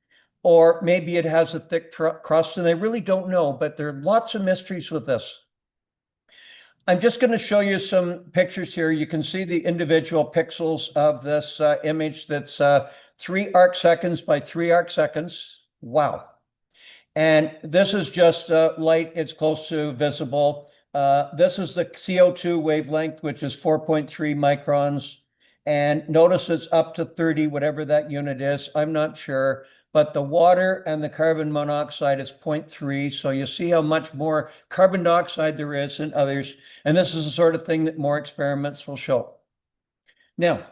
Or maybe it has a thick crust, and they really don't know, but there are lots of mysteries with this. I'm just going to show you some pictures here. You can see the individual pixels of this image that's 3 arc seconds by 3 arc seconds. Wow. And this is just light. It's close to visible. This is the CO2 wavelength, which is 4.3 microns. And notice it's up to 30, whatever that unit is. I'm not sure. But the water and the carbon monoxide is 0.3. So you see how much more carbon dioxide there is in others. And this is the sort of thing that more experiments will show. Now,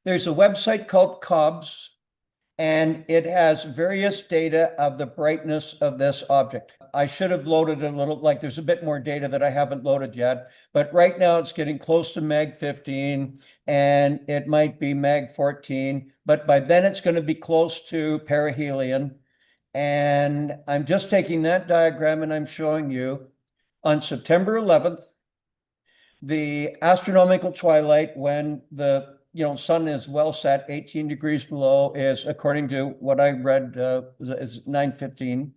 there's a website called QUARCS, and it has various data of the brightness of this object. I should have loaded a little, like there's a bit more data that I haven't loaded yet, but right now it's getting close to mag 15 and it might be mag 14, but by then it's going to be close to perihelion. And I'm just taking that diagram and I'm showing you on September 11th, the astronomical twilight, when the sun is well set, 18 degrees below is, according to what I read, is 9:15.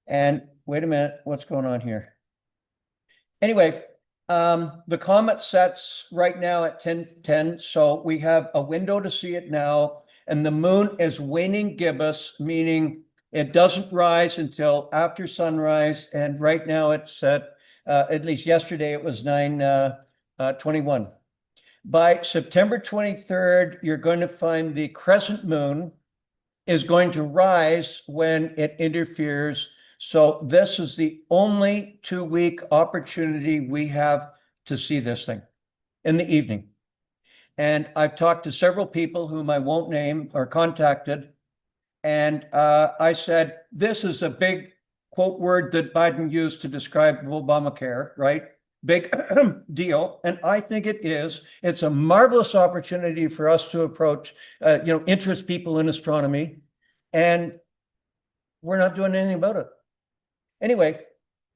And wait a minute, what's going on here? Anyway, the comet sets right now at 10:10, so we have a window to see it now, and the moon is waning gibbous, meaning it doesn't rise until after sunrise, and right now it's at least yesterday it was 9:21. By September 23rd, you're going to find the crescent moon is going to rise when it interferes. So this is the only 2-week opportunity we have to see this thing in the evening. And I've talked to several people whom I won't name or contacted. And I said, this is a big quote word that Biden used to describe Obamacare, right? Big deal. And I think it is. It's a marvelous opportunity for us to approach, interest people in astronomy. And we're not doing anything about it. Anyway,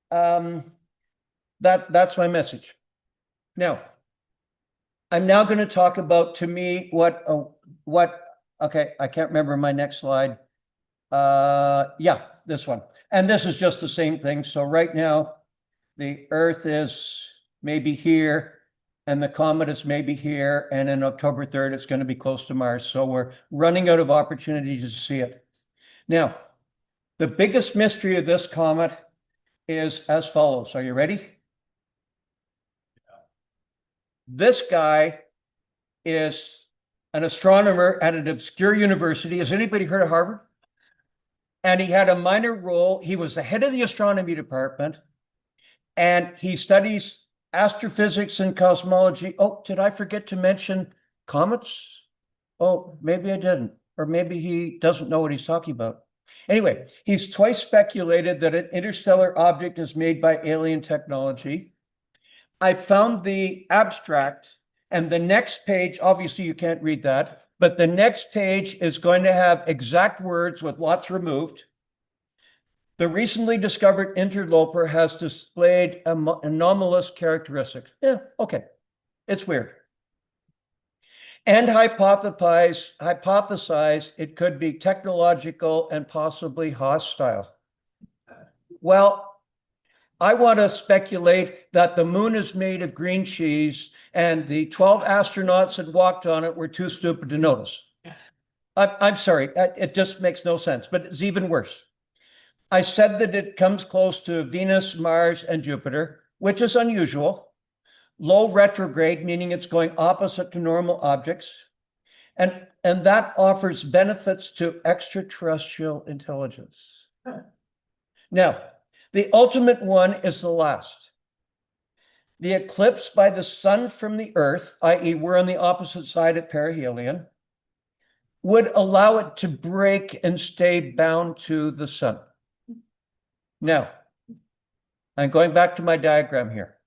that's my message. Now, I'm now going to talk about, to me, okay, I can't remember my next slide. Yeah, this one. And this is just the same thing. So right now, the Earth is maybe here, and the comet is maybe here, and in October 3rd, it's going to be close to Mars. So we're running out of opportunities to see it. Now, the biggest mystery of this comet is as follows. Are you ready? This guy is an astronomer at an obscure university. Has anybody heard of Harvard? And he had a minor role. He was the head of the astronomy department, and he studies astrophysics and cosmology. Oh, did I forget to mention comets? Oh, maybe I didn't. Or maybe he doesn't know what he's talking about. Anyway, he's twice speculated that an interstellar object is made by alien technology. I found the abstract, and the next page, obviously you can't read that, but the next page is going to have exact words with lots removed. The recently discovered interloper has displayed anomalous characteristics. Yeah, okay, it's weird. And hypothesize it could be technological and possibly hostile. Well, I want to speculate that the moon is made of green cheese and the 12 astronauts that walked on it were too stupid to notice. I'm sorry, it just makes no sense, but it's even worse. I said that it comes close to Venus, Mars, and Jupiter, which is unusual. Low retrograde, meaning it's going opposite to normal objects. And that offers benefits to extraterrestrial intelligence. Now, the ultimate one is the last. The eclipse by the sun from the Earth, i.e. we're on the opposite side at perihelion, would allow it to break and stay bound to the sun. Now, I'm going back to my diagram here.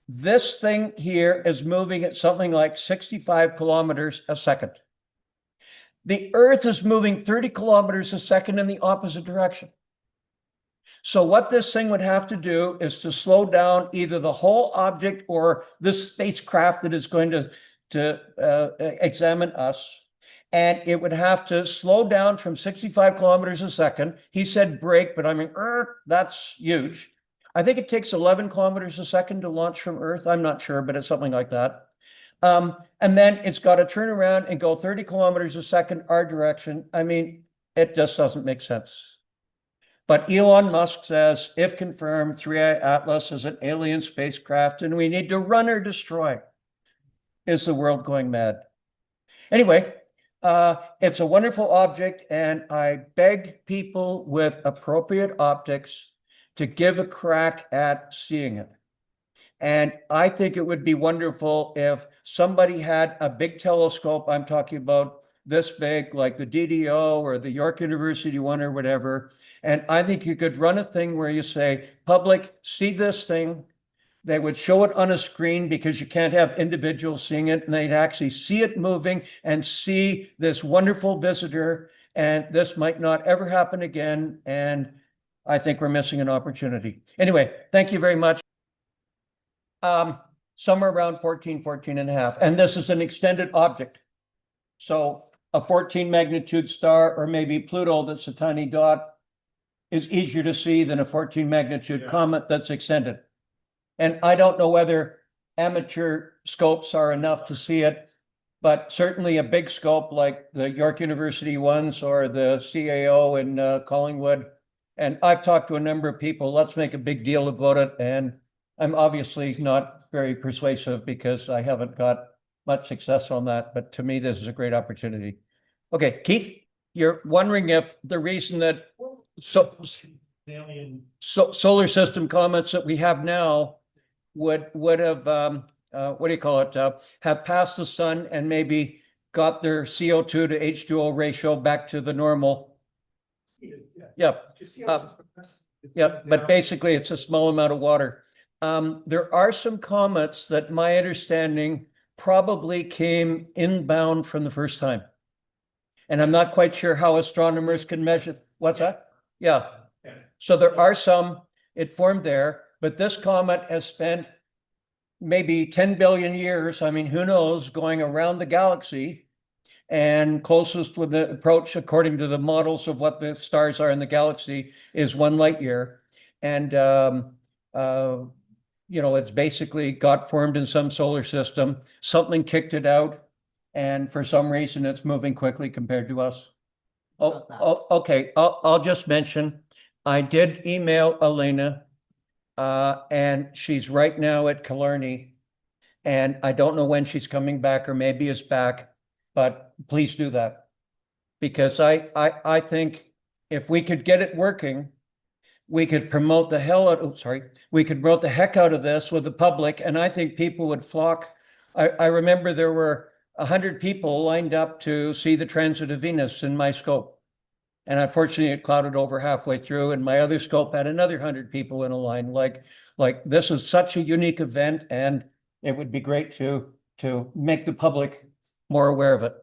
This thing here is moving at something like 65 kilometers a second. The Earth is moving 30 kilometers a second in the opposite direction. So what this thing would have to do is to slow down either the whole object or this spacecraft that is going to examine us. And it would have to slow down from 65 kilometers a second. He said break, but I mean, that's huge. I think it takes 11 kilometers a second to launch from Earth. I'm not sure, but it's something like that. And then it's got to turn around and go 30 kilometers a second our direction. I mean, it just doesn't make sense. But Elon Musk says, if confirmed, 3i Atlas is an alien spacecraft and we need to run or destroy. Is the world going mad? Anyway, it's a wonderful object, and I beg people with appropriate optics to give a crack at seeing it. And I think it would be wonderful if somebody had a big telescope, I'm talking about this big, like the DDO or the York University one or whatever. And I think you could run a thing where you say, public, see this thing. They would show it on a screen because you can't have individuals seeing it, and they'd actually see it moving and see this wonderful visitor. And this might not ever happen again. And I think we're missing an opportunity. Anyway, thank you very much. somewhere around 14 and a half. And this is an extended object. So a 14 magnitude star, or maybe Pluto that's a tiny dot, is easier to see than a 14 magnitude comet that's extended. And I don't know whether amateur scopes are enough to see it, but certainly a big scope like the York University ones or the CAO in Collingwood. And I've talked to a number of people, let's make a big deal about it. And I'm obviously not very persuasive because I haven't got much success on that, but to me, this is a great opportunity. Okay, Keith, you're wondering if the reason that solar system comets that we have now would have what do you call it? Have passed the sun and maybe got their CO2 to H2O ratio back to the normal. Yeah. Yeah, but basically it's a small amount of water. There are some comets that my understanding probably came inbound from the first time. And I'm not quite sure how astronomers can measure. What's that? Yeah. So there are some, it formed there, but this comet has spent maybe 10 billion years, I mean, who knows, going around the galaxy, and closest with the approach, according to the models of what the stars are in the galaxy, is 1 light year. And, you know, it's basically got formed in some solar system, something kicked it out, and for some reason it's moving quickly compared to us. Okay, I'll just mention, I did email Elena, and she's right now at Killarney, and I don't know when she's coming back or maybe is back, but please do that. Because I think if we could get it working, we could promote the hell out, we could promote the heck out of this with the public, and I think people would flock. I remember there were 100 people lined up to see the transit of Venus in my scope. And unfortunately, it clouded over halfway through, and my other scope had another 100 people in a line. Like this is such a unique event, and it would be great to make the public more aware of it.